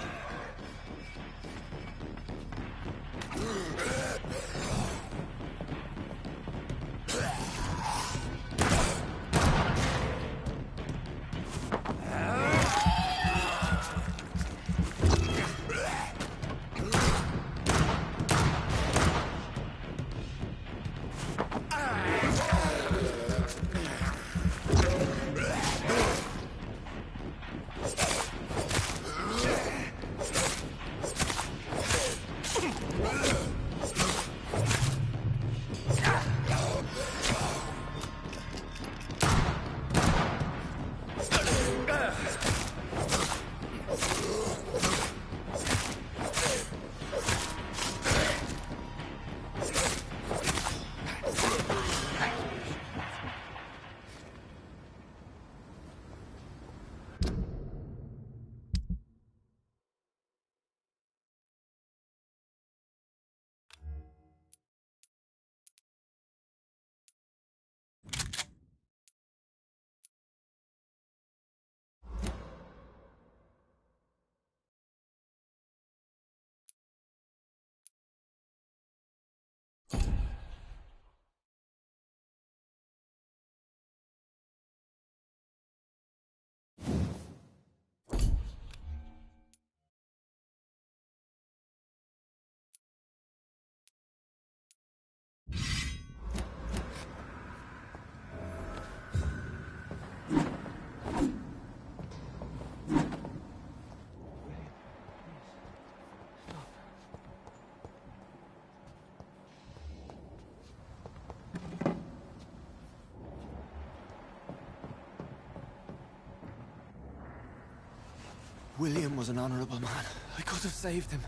William was an honorable man. I could have saved him.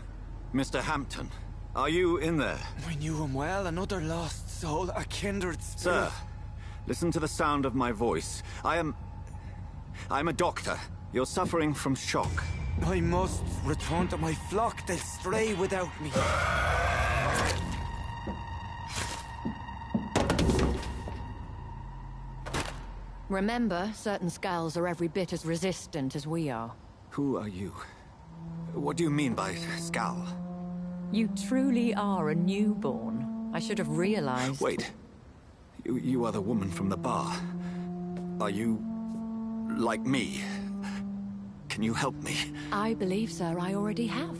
Mr. Hampton, are you in there? I knew him well, another lost soul, a kindred spirit. Sir, listen to the sound of my voice. I'm a doctor. You're suffering from shock. I must return to my flock. They'll stray without me. Remember, certain skulls are every bit as resistant as we are. Who are you? What do you mean by skull? You truly are a newborn. I should have realized. Wait. You are the woman from the bar. Are you like me? Can you help me? I believe, sir, I already have.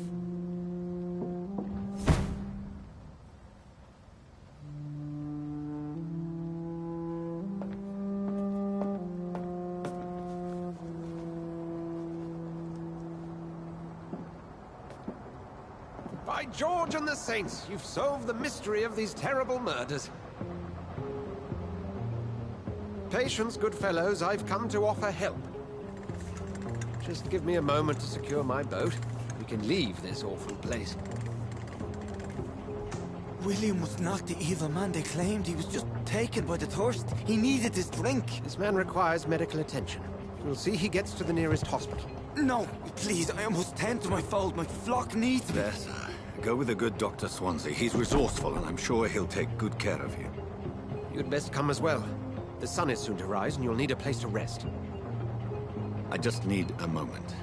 By George and the Saints, you've solved the mystery of these terrible murders. Patience, good fellows, I've come to offer help. Just give me a moment to secure my boat. We can leave this awful place. William was not the evil man they claimed. He was just taken by the thirst. He needed his drink. This man requires medical attention. We'll see he gets to the nearest hospital. No, please, I must tend to my fold. My flock needs me. There, sir. Go with the good Dr. Swansea. He's resourceful, and I'm sure he'll take good care of you. You'd best come as well. The sun is soon to rise, and you'll need a place to rest. I just need a moment.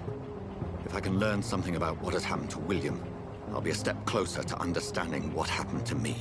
If I can learn something about what has happened to William, I'll be a step closer to understanding what happened to me.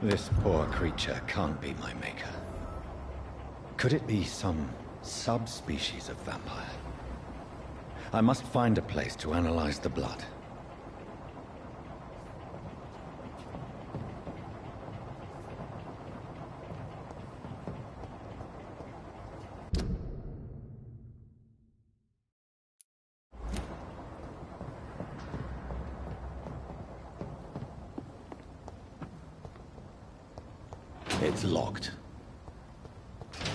This poor creature can't be my maker. Could it be some subspecies of vampire? I must find a place to analyze the blood. It's locked.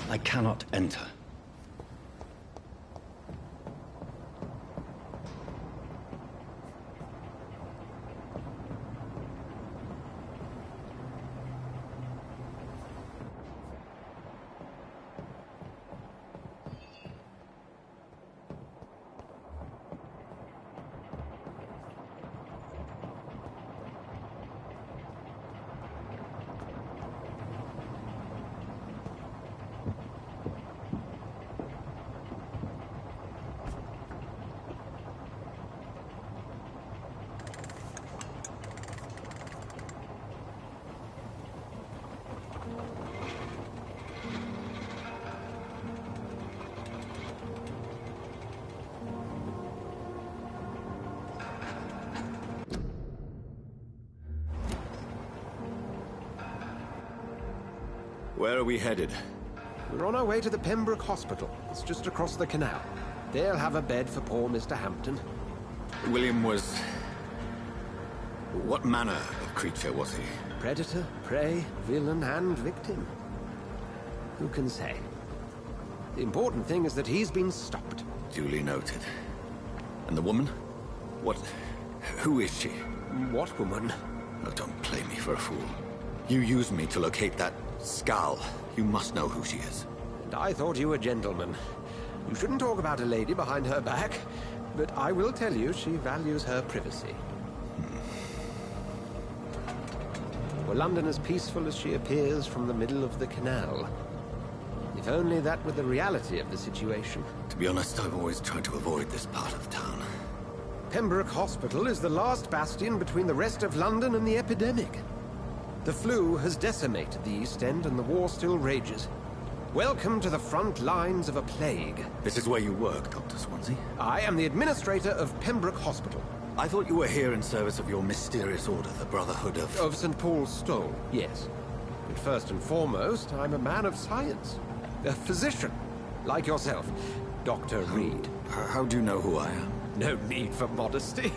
I cannot enter. Where are we headed? We're on our way to the Pembroke Hospital. It's just across the canal. They'll have a bed for poor Mr. Hampton. William was... What manner of creature was he? Predator, prey, villain, and victim. Who can say? The important thing is that he's been stopped. Duly noted. And the woman? What... who is she? What woman? Oh, don't play me for a fool. You used me to locate that skull. You must know who she is. And I thought you a gentleman. You shouldn't talk about a lady behind her back, but I will tell you she values her privacy. Were London as peaceful as she appears from the middle of the canal? If only that were the reality of the situation. To be honest, I've always tried to avoid this part of town. Pembroke Hospital is the last bastion between the rest of London and the epidemic. The flu has decimated the East End and the war still rages. Welcome to the front lines of a plague. This is where you work, Dr. Swansea? I am the administrator of Pembroke Hospital. I thought you were here in service of your mysterious order, the Brotherhood of... Of St. Paul's Stole, yes. But first and foremost, I'm a man of science. A physician, like yourself, Dr. Reed. How do you know who I am? No need for modesty.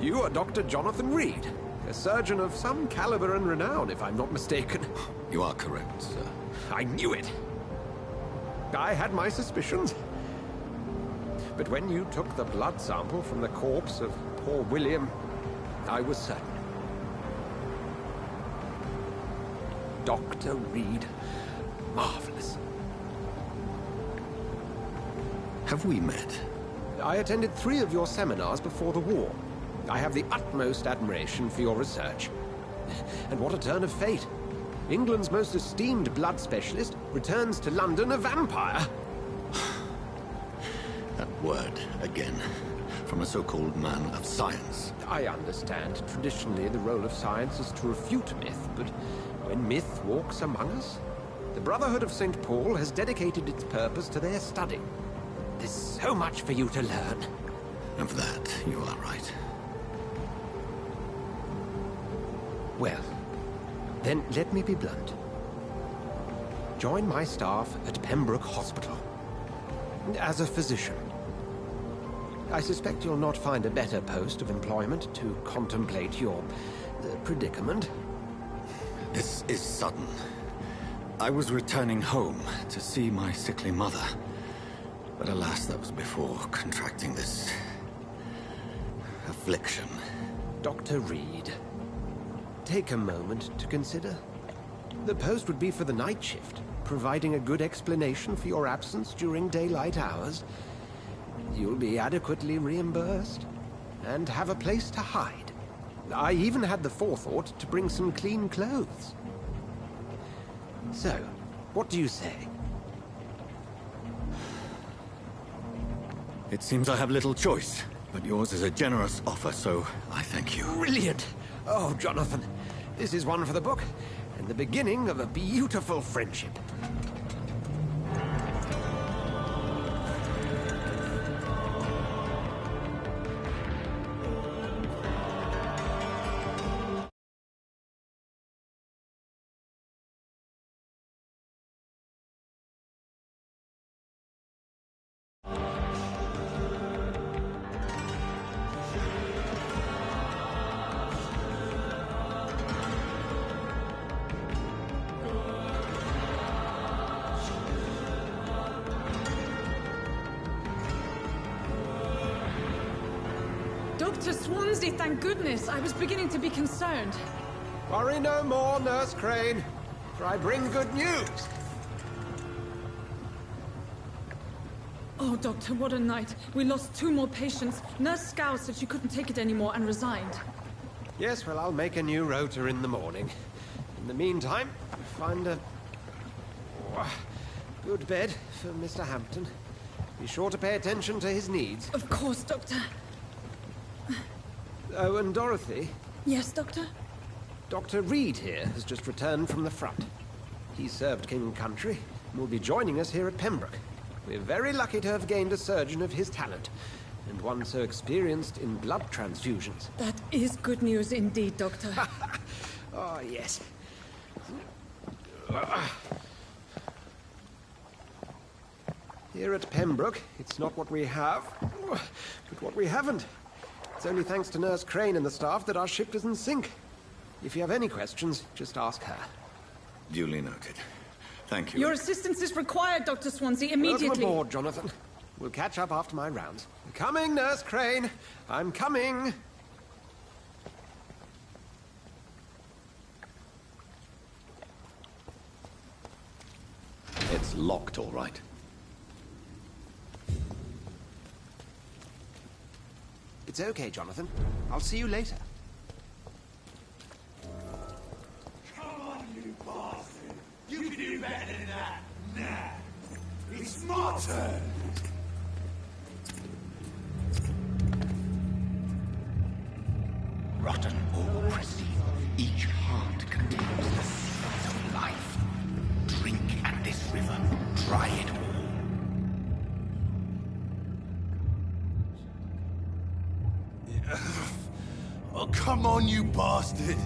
You are Dr. Jonathan Reed, a surgeon of some caliber and renown, if I'm not mistaken. You are correct, sir. I knew it. I had my suspicions. But when you took the blood sample from the corpse of poor William, I was certain. Dr. Reed. Marvelous. Have we met? I attended 3 of your seminars before the war. I have the utmost admiration for your research. And what a turn of fate. England's most esteemed blood specialist returns to London a vampire. That word, again, from a so-called man of science. I understand. Traditionally, the role of science is to refute myth, but when myth walks among us, the Brotherhood of St. Paul has dedicated its purpose to their study. There's so much for you to learn. Of that, you are right. Well, then let me be blunt. Join my staff at Pembroke Hospital. As a physician. I suspect you'll not find a better post of employment to contemplate your predicament. This is sudden. I was returning home to see my sickly mother. But alas, that was before contracting this... affliction. Dr. Reed, take a moment to consider. The post would be for the night shift, providing a good explanation for your absence during daylight hours. You'll be adequately reimbursed, and have a place to hide. I even had the forethought to bring some clean clothes. So, what do you say? It seems I have little choice, but yours is a generous offer, so I thank you. Brilliant! Oh, Jonathan, this is one for the book. and the beginning of a beautiful friendship. Dr. Swansea, thank goodness. I was beginning to be concerned. Worry no more, Nurse Crane, for I bring good news. Oh, Doctor, what a night. We lost 2 more patients. Nurse Scow said she couldn't take it anymore and resigned. Yes, well, I'll make a new rota in the morning. In the meantime, find a good bed for Mr. Hampton. Be sure to pay attention to his needs. Of course, Doctor. Oh, and Dorothy? Yes, Doctor? Dr. Reed here has just returned from the front. He served King and Country and will be joining us here at Pembroke. We're very lucky to have gained a surgeon of his talent, and one so experienced in blood transfusions. That is good news indeed, Doctor. Oh, yes. Here at Pembroke, it's not what we have, but what we haven't. It's only thanks to Nurse Crane and the staff that our ship doesn't sink. If you have any questions, just ask her. Duly noted. Thank you. Your assistance is required, Dr. Swansea, immediately. Welcome aboard, Jonathan. We'll catch up after my rounds. Coming, Nurse Crane. I'm coming. It's locked, all right. It's okay, Jonathan. I'll see you later. Come on, you bastard! You can do better than that! Nah! It's my turn! Rotten or pristine, each heart contains the seeds of life. Drink at this river, try it all. Oh, come on, you bastard!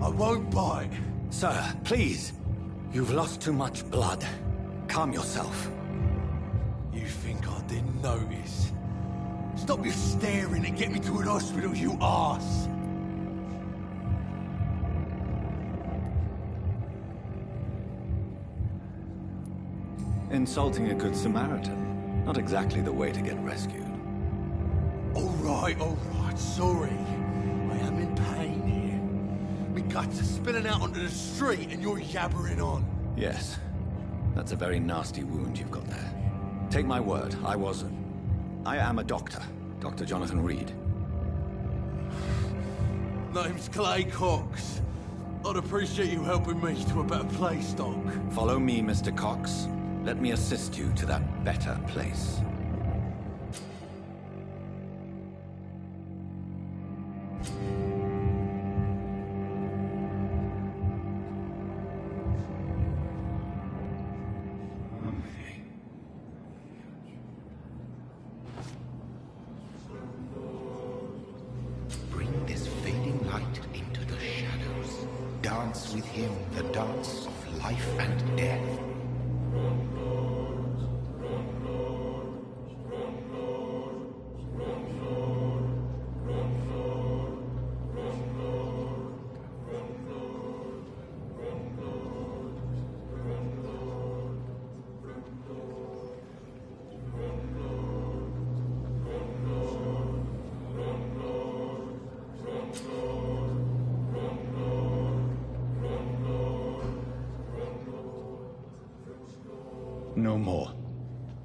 I won't bite. Sir, please. You've lost too much blood. Calm yourself. You think I didn't notice? Stop your staring and get me to an hospital, you arse! Insulting a good Samaritan. Not exactly the way to get rescued. All right, sorry. I am in pain here. Me guts are spilling out onto the street and you're yabbering on. Yes. That's a very nasty wound you've got there. Take my word, I am a doctor. Dr. Jonathan Reed. Name's Clay Cox. I'd appreciate you helping me to a better place, Doc. Follow me, Mr. Cox. Let me assist you to that better place. Bring this fading light into the shadows. Dance with him the dance of life and death. No more.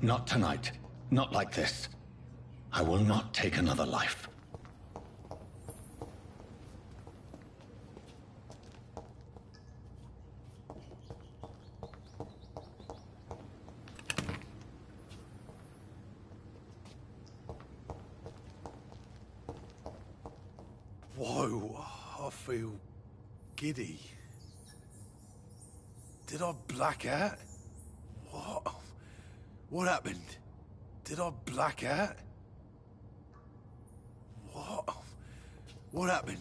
Not tonight. Not like this. I will not take another life. Whoa, I feel giddy. Did I black out? What? What happened? Did I black out? What? What happened?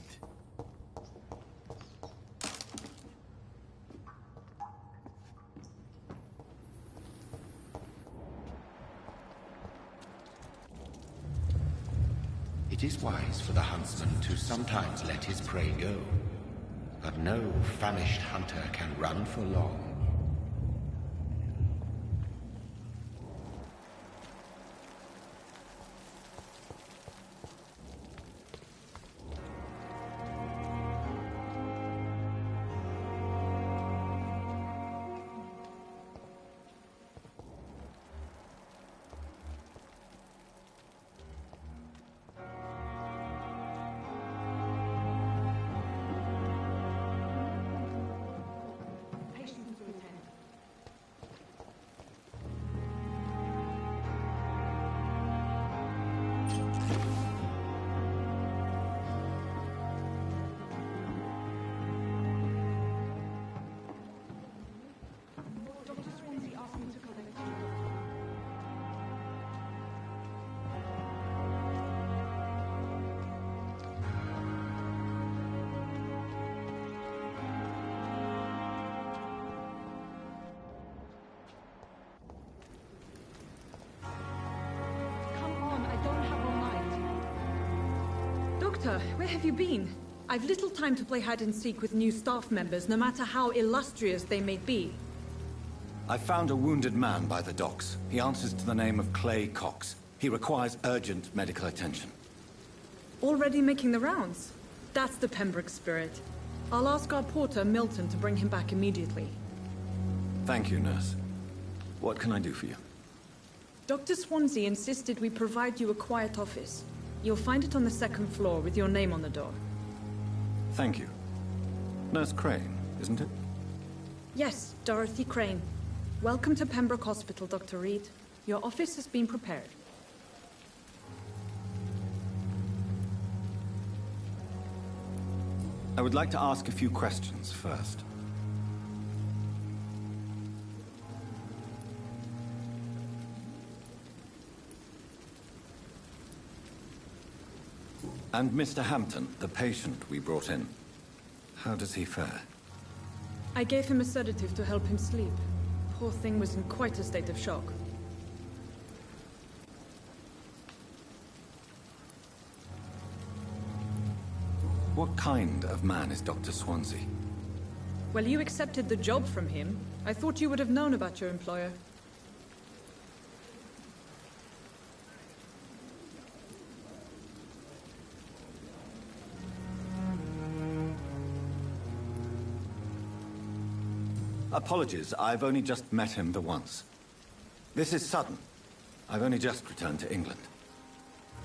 It is wise for the huntsman to sometimes let his prey go, but no famished hunter can run for long. Doctor, where have you been? I've little time to play hide-and-seek with new staff members, no matter how illustrious they may be. I found a wounded man by the docks. He answers to the name of Clay Cox. He requires urgent medical attention. Already making the rounds? That's the Pembroke spirit. I'll ask our porter, Milton, to bring him back immediately. Thank you, nurse. What can I do for you? Dr. Swansea insisted we provide you a quiet office. You'll find it on the second floor with your name on the door. Thank you. Nurse Crane, isn't it? Yes, Dorothy Crane. Welcome to Pembroke Hospital, Dr. Reed. Your office has been prepared. I would like to ask a few questions first. And Mr. Hampton, the patient we brought in, how does he fare? I gave him a sedative to help him sleep. Poor thing was in quite a state of shock. What kind of man is Dr. Swansea? Well, you accepted the job from him. I thought you would have known about your employer. Apologies, I've only just met him the once. This is sudden. I've only just returned to England.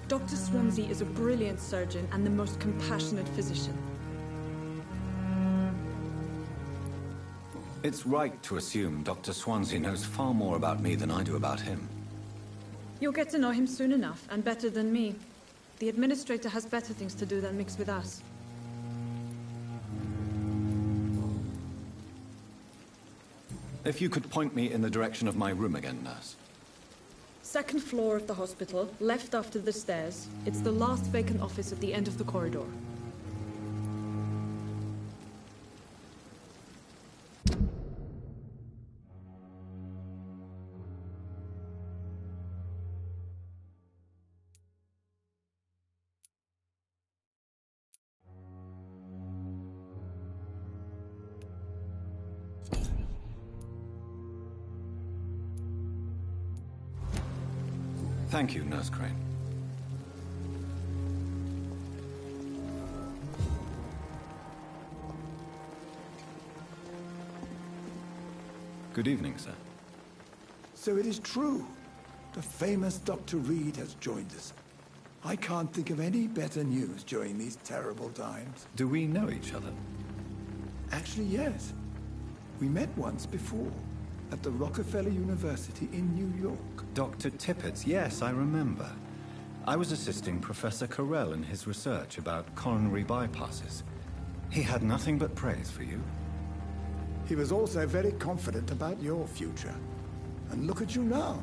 Dr. Swansea is a brilliant surgeon and the most compassionate physician. It's right to assume Dr. Swansea knows far more about me than I do about him. You'll get to know him soon enough, and better than me. The administrator has better things to do than mix with us. If you could point me in the direction of my room again, nurse. Second floor of the hospital, left after the stairs. It's the last vacant office at the end of the corridor. Thank you, Nurse Crane. Good evening, sir. So it is true. The famous Dr. Reed has joined us. I can't think of any better news during these terrible times. Do we know each other? Actually, yes. We met once before, at the Rockefeller University in New York. Dr. Tippett, yes, I remember. I was assisting Professor Carell in his research about coronary bypasses. He had nothing but praise for you. He was also very confident about your future. And look at you now.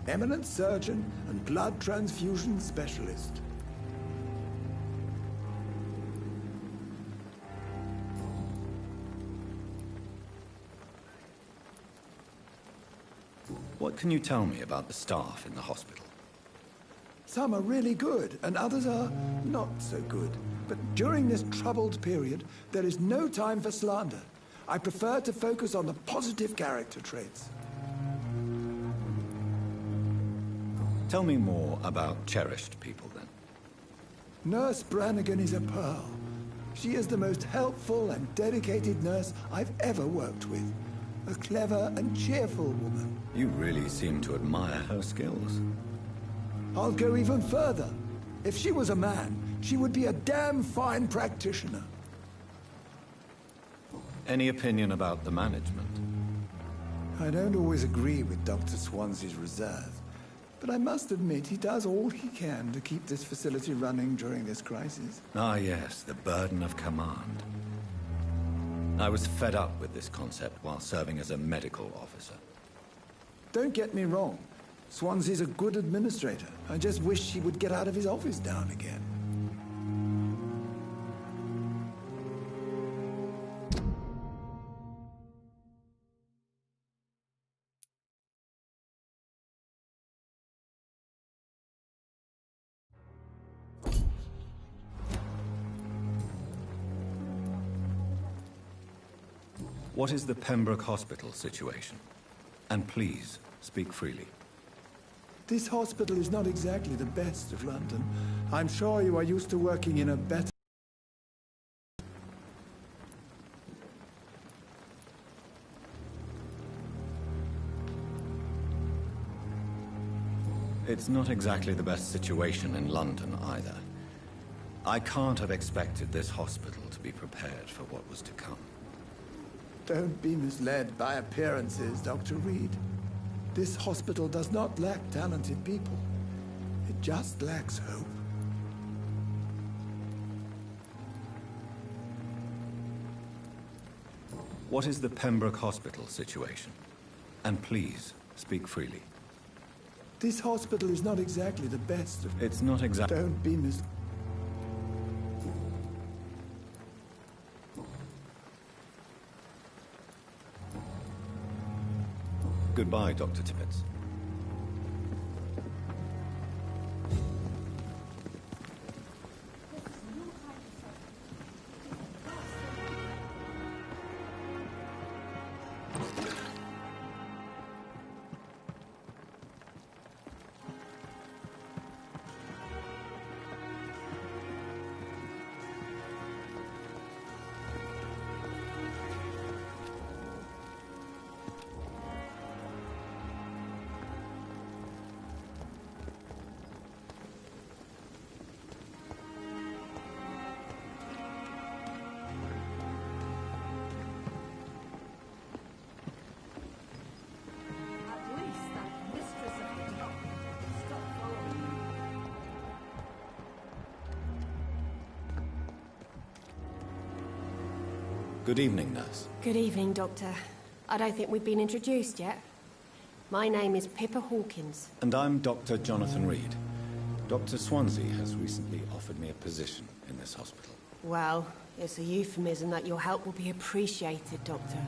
Eminent surgeon and blood transfusion specialist. What can you tell me about the staff in the hospital? Some are really good, and others are not so good. But during this troubled period, there is no time for slander. I prefer to focus on the positive character traits. Tell me more about cherished people, then. Nurse Brannigan is a pearl. She is the most helpful and dedicated nurse I've ever worked with. A clever and cheerful woman. You really seem to admire her skills. I'll go even further. If she was a man, she would be a damn fine practitioner. Any opinion about the management? I don't always agree with Dr. Swansea's reserve, but I must admit he does all he can to keep this facility running during this crisis. Ah, yes, the burden of command. I was fed up with this concept while serving as a medical officer. Don't get me wrong. Swansea's a good administrator. I just wish he would get out of his office now and again. What is the Pembroke Hospital situation? And please, speak freely. This hospital is not exactly the best of London. I'm sure you are used to working in a better... It's not exactly the best situation in London either. I can't have expected this hospital to be prepared for what was to come. Don't be misled by appearances, Dr. Reed. This hospital does not lack talented people. It just lacks hope. What is the Pembroke Hospital situation? And please, speak freely. This hospital is not exactly the best of... It's not exactly... Don't be Goodbye, Dr. Tippett. Good evening, nurse. Good evening, Doctor. I don't think we've been introduced yet. My name is Pippa Hawkins. And I'm Dr. Jonathan Reed. Dr. Swansea has recently offered me a position in this hospital. Well, it's a euphemism that your help will be appreciated, Doctor.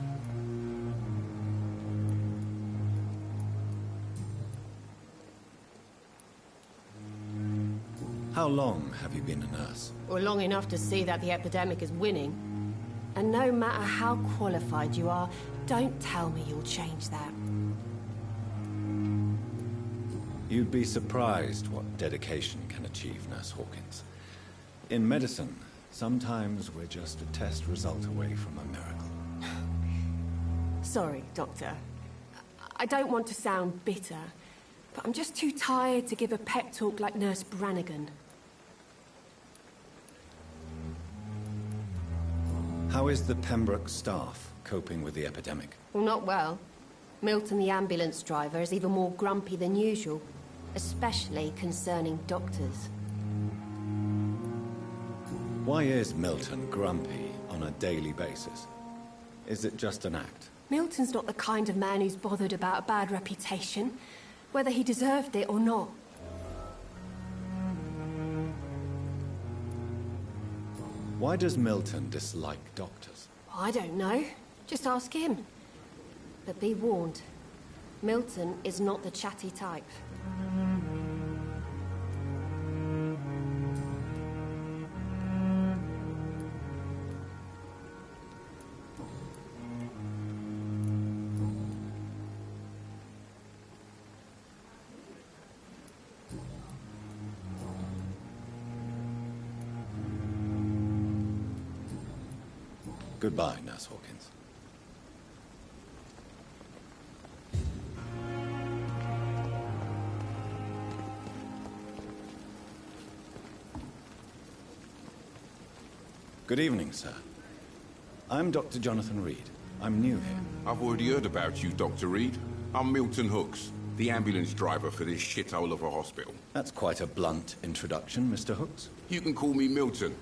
How long have you been a nurse? Well, long enough to see that the epidemic is winning. And no matter how qualified you are, don't tell me you'll change that. You'd be surprised what dedication can achieve, Nurse Hawkins. In medicine, sometimes we're just a test result away from a miracle. Sorry, Doctor. I don't want to sound bitter, but I'm just too tired to give a pep talk like Nurse Brannigan. How is the Pembroke staff coping with the epidemic? Well, not well. Milton, the ambulance driver, is even more grumpy than usual, especially concerning doctors. Why is Milton grumpy on a daily basis? Is it just an act? Milton's not the kind of man who's bothered about a bad reputation, whether he deserved it or not. Why does Milton dislike doctors? I don't know. Just ask him. But be warned, Milton is not the chatty type. Goodbye, Nurse Hawkins. Good evening, sir. I'm Dr. Jonathan Reed. I'm new here. I've already heard about you, Dr. Reed. I'm Milton Hooks, the ambulance driver for this shithole of a hospital. That's quite a blunt introduction, Mr. Hooks. You can call me Milton.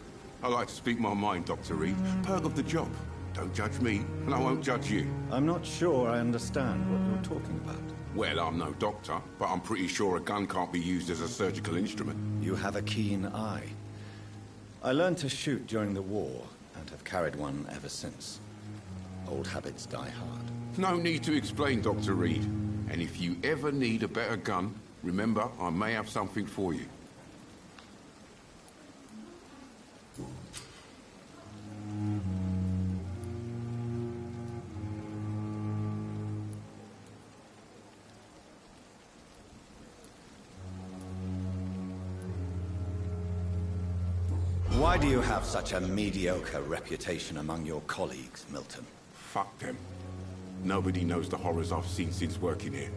I like to speak my mind, Dr. Reed. Perk of the job. Don't judge me, and I won't judge you. I'm not sure I understand what you're talking about. Well, I'm no doctor, but I'm pretty sure a gun can't be used as a surgical instrument. You have a keen eye. I learned to shoot during the war, and have carried one ever since. Old habits die hard. No need to explain, Dr. Reed. And if you ever need a better gun, remember, I may have something for you. Why do you have such a mediocre reputation among your colleagues, Milton? Fuck them. Nobody knows the horrors I've seen since working here.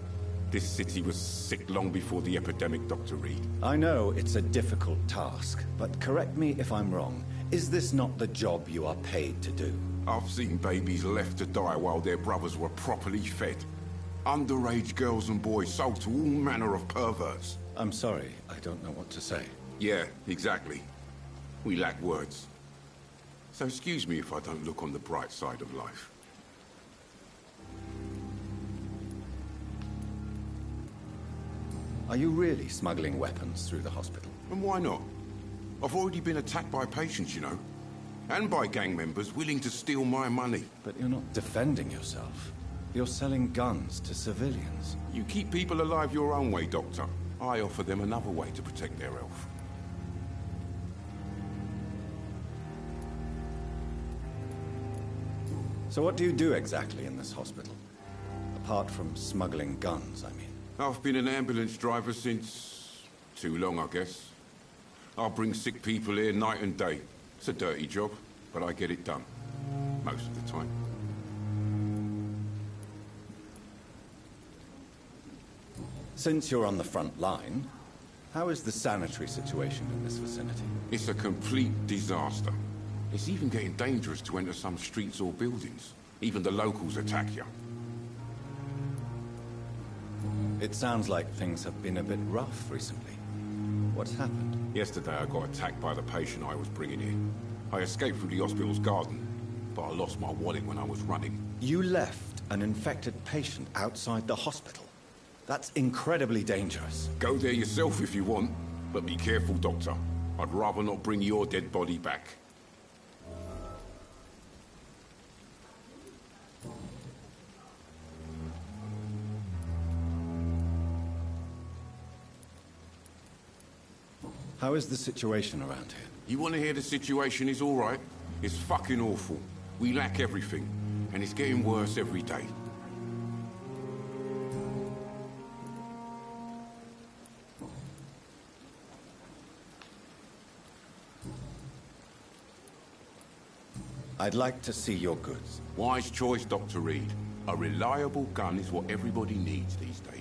This city was sick long before the epidemic, Dr. Reed. I know it's a difficult task, but correct me if I'm wrong. Is this not the job you are paid to do? I've seen babies left to die while their brothers were properly fed. Underage girls and boys sold to all manner of perverts. I'm sorry, I don't know what to say. Yeah, exactly. We lack words. So excuse me if I don't look on the bright side of life. Are you really smuggling weapons through the hospital? And why not? I've already been attacked by patients, you know. And by gang members willing to steal my money. But you're not defending yourself. You're selling guns to civilians. You keep people alive your own way, Doctor. I offer them another way to protect their health. So what do you do exactly in this hospital? Apart from smuggling guns, I mean. I've been an ambulance driver since... too long, I guess. I'll bring sick people here night and day. It's a dirty job, but I get it done. Most of the time. Since you're on the front line, how is the sanitary situation in this vicinity? It's a complete disaster. It's even getting dangerous to enter some streets or buildings. Even the locals attack you. It sounds like things have been a bit rough recently. What's happened? Yesterday I got attacked by the patient I was bringing in. I escaped through the hospital's garden, but I lost my wallet when I was running. You left an infected patient outside the hospital? That's incredibly dangerous. Go there yourself if you want, but be careful, Doctor. I'd rather not bring your dead body back. How is the situation around here? You want to hear the situation is all right? It's fucking awful. We lack everything, and it's getting worse every day. I'd like to see your goods. Wise choice, Dr. Reed. A reliable gun is what everybody needs these days.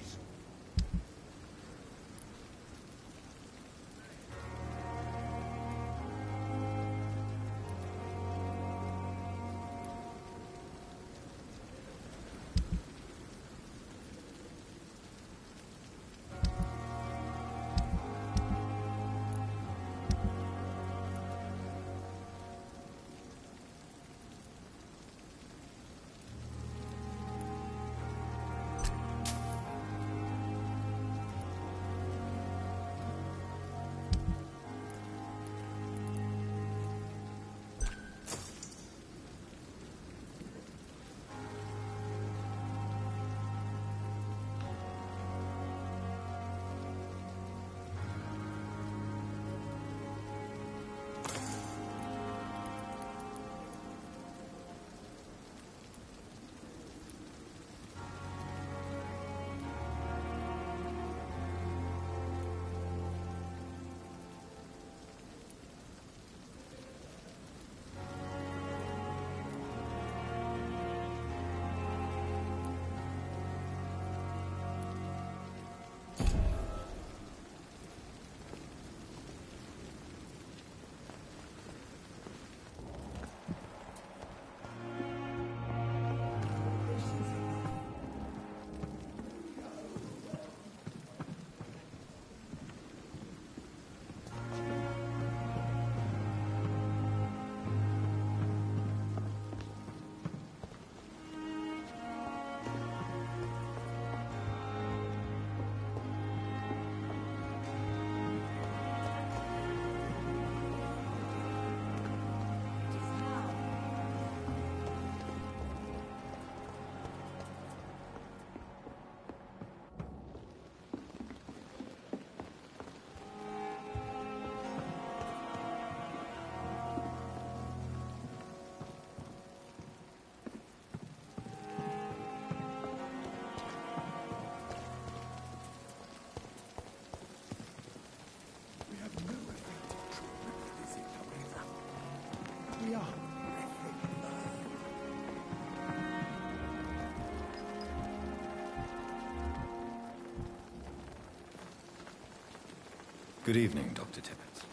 Good evening, Dr. Tippett.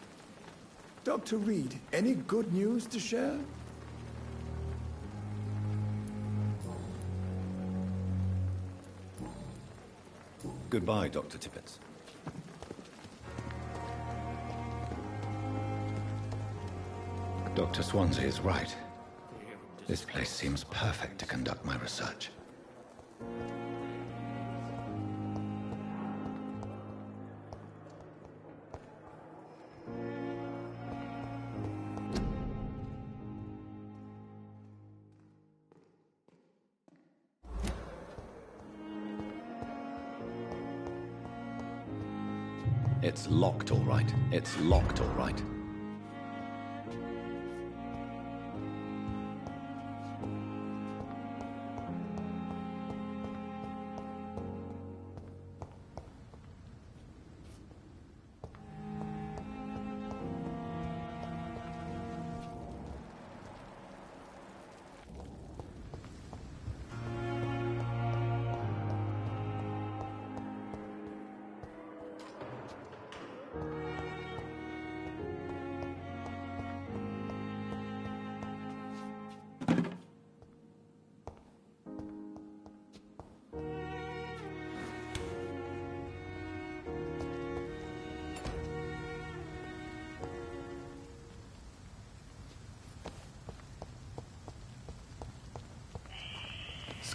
Dr. Reed, any good news to share? Goodbye, Dr. Tippett. Dr. Swansea is right. This place seems perfect to conduct my research. It's locked, all right. It's locked, all right.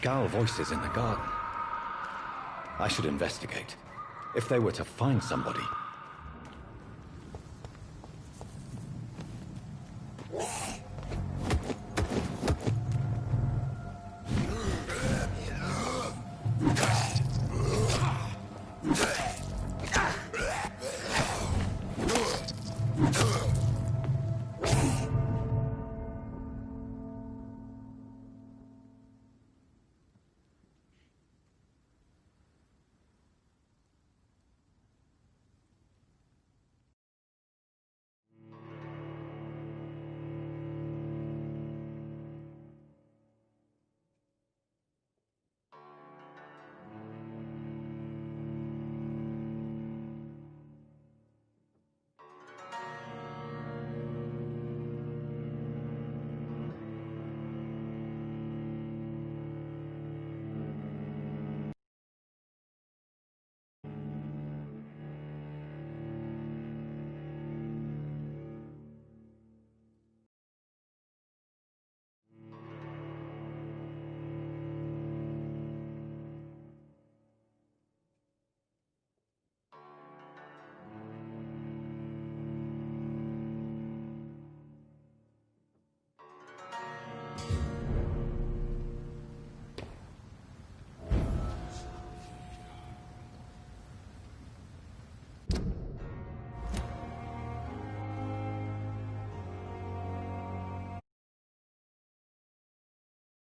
Scowl voices in the garden. I should investigate. If they were to find somebody,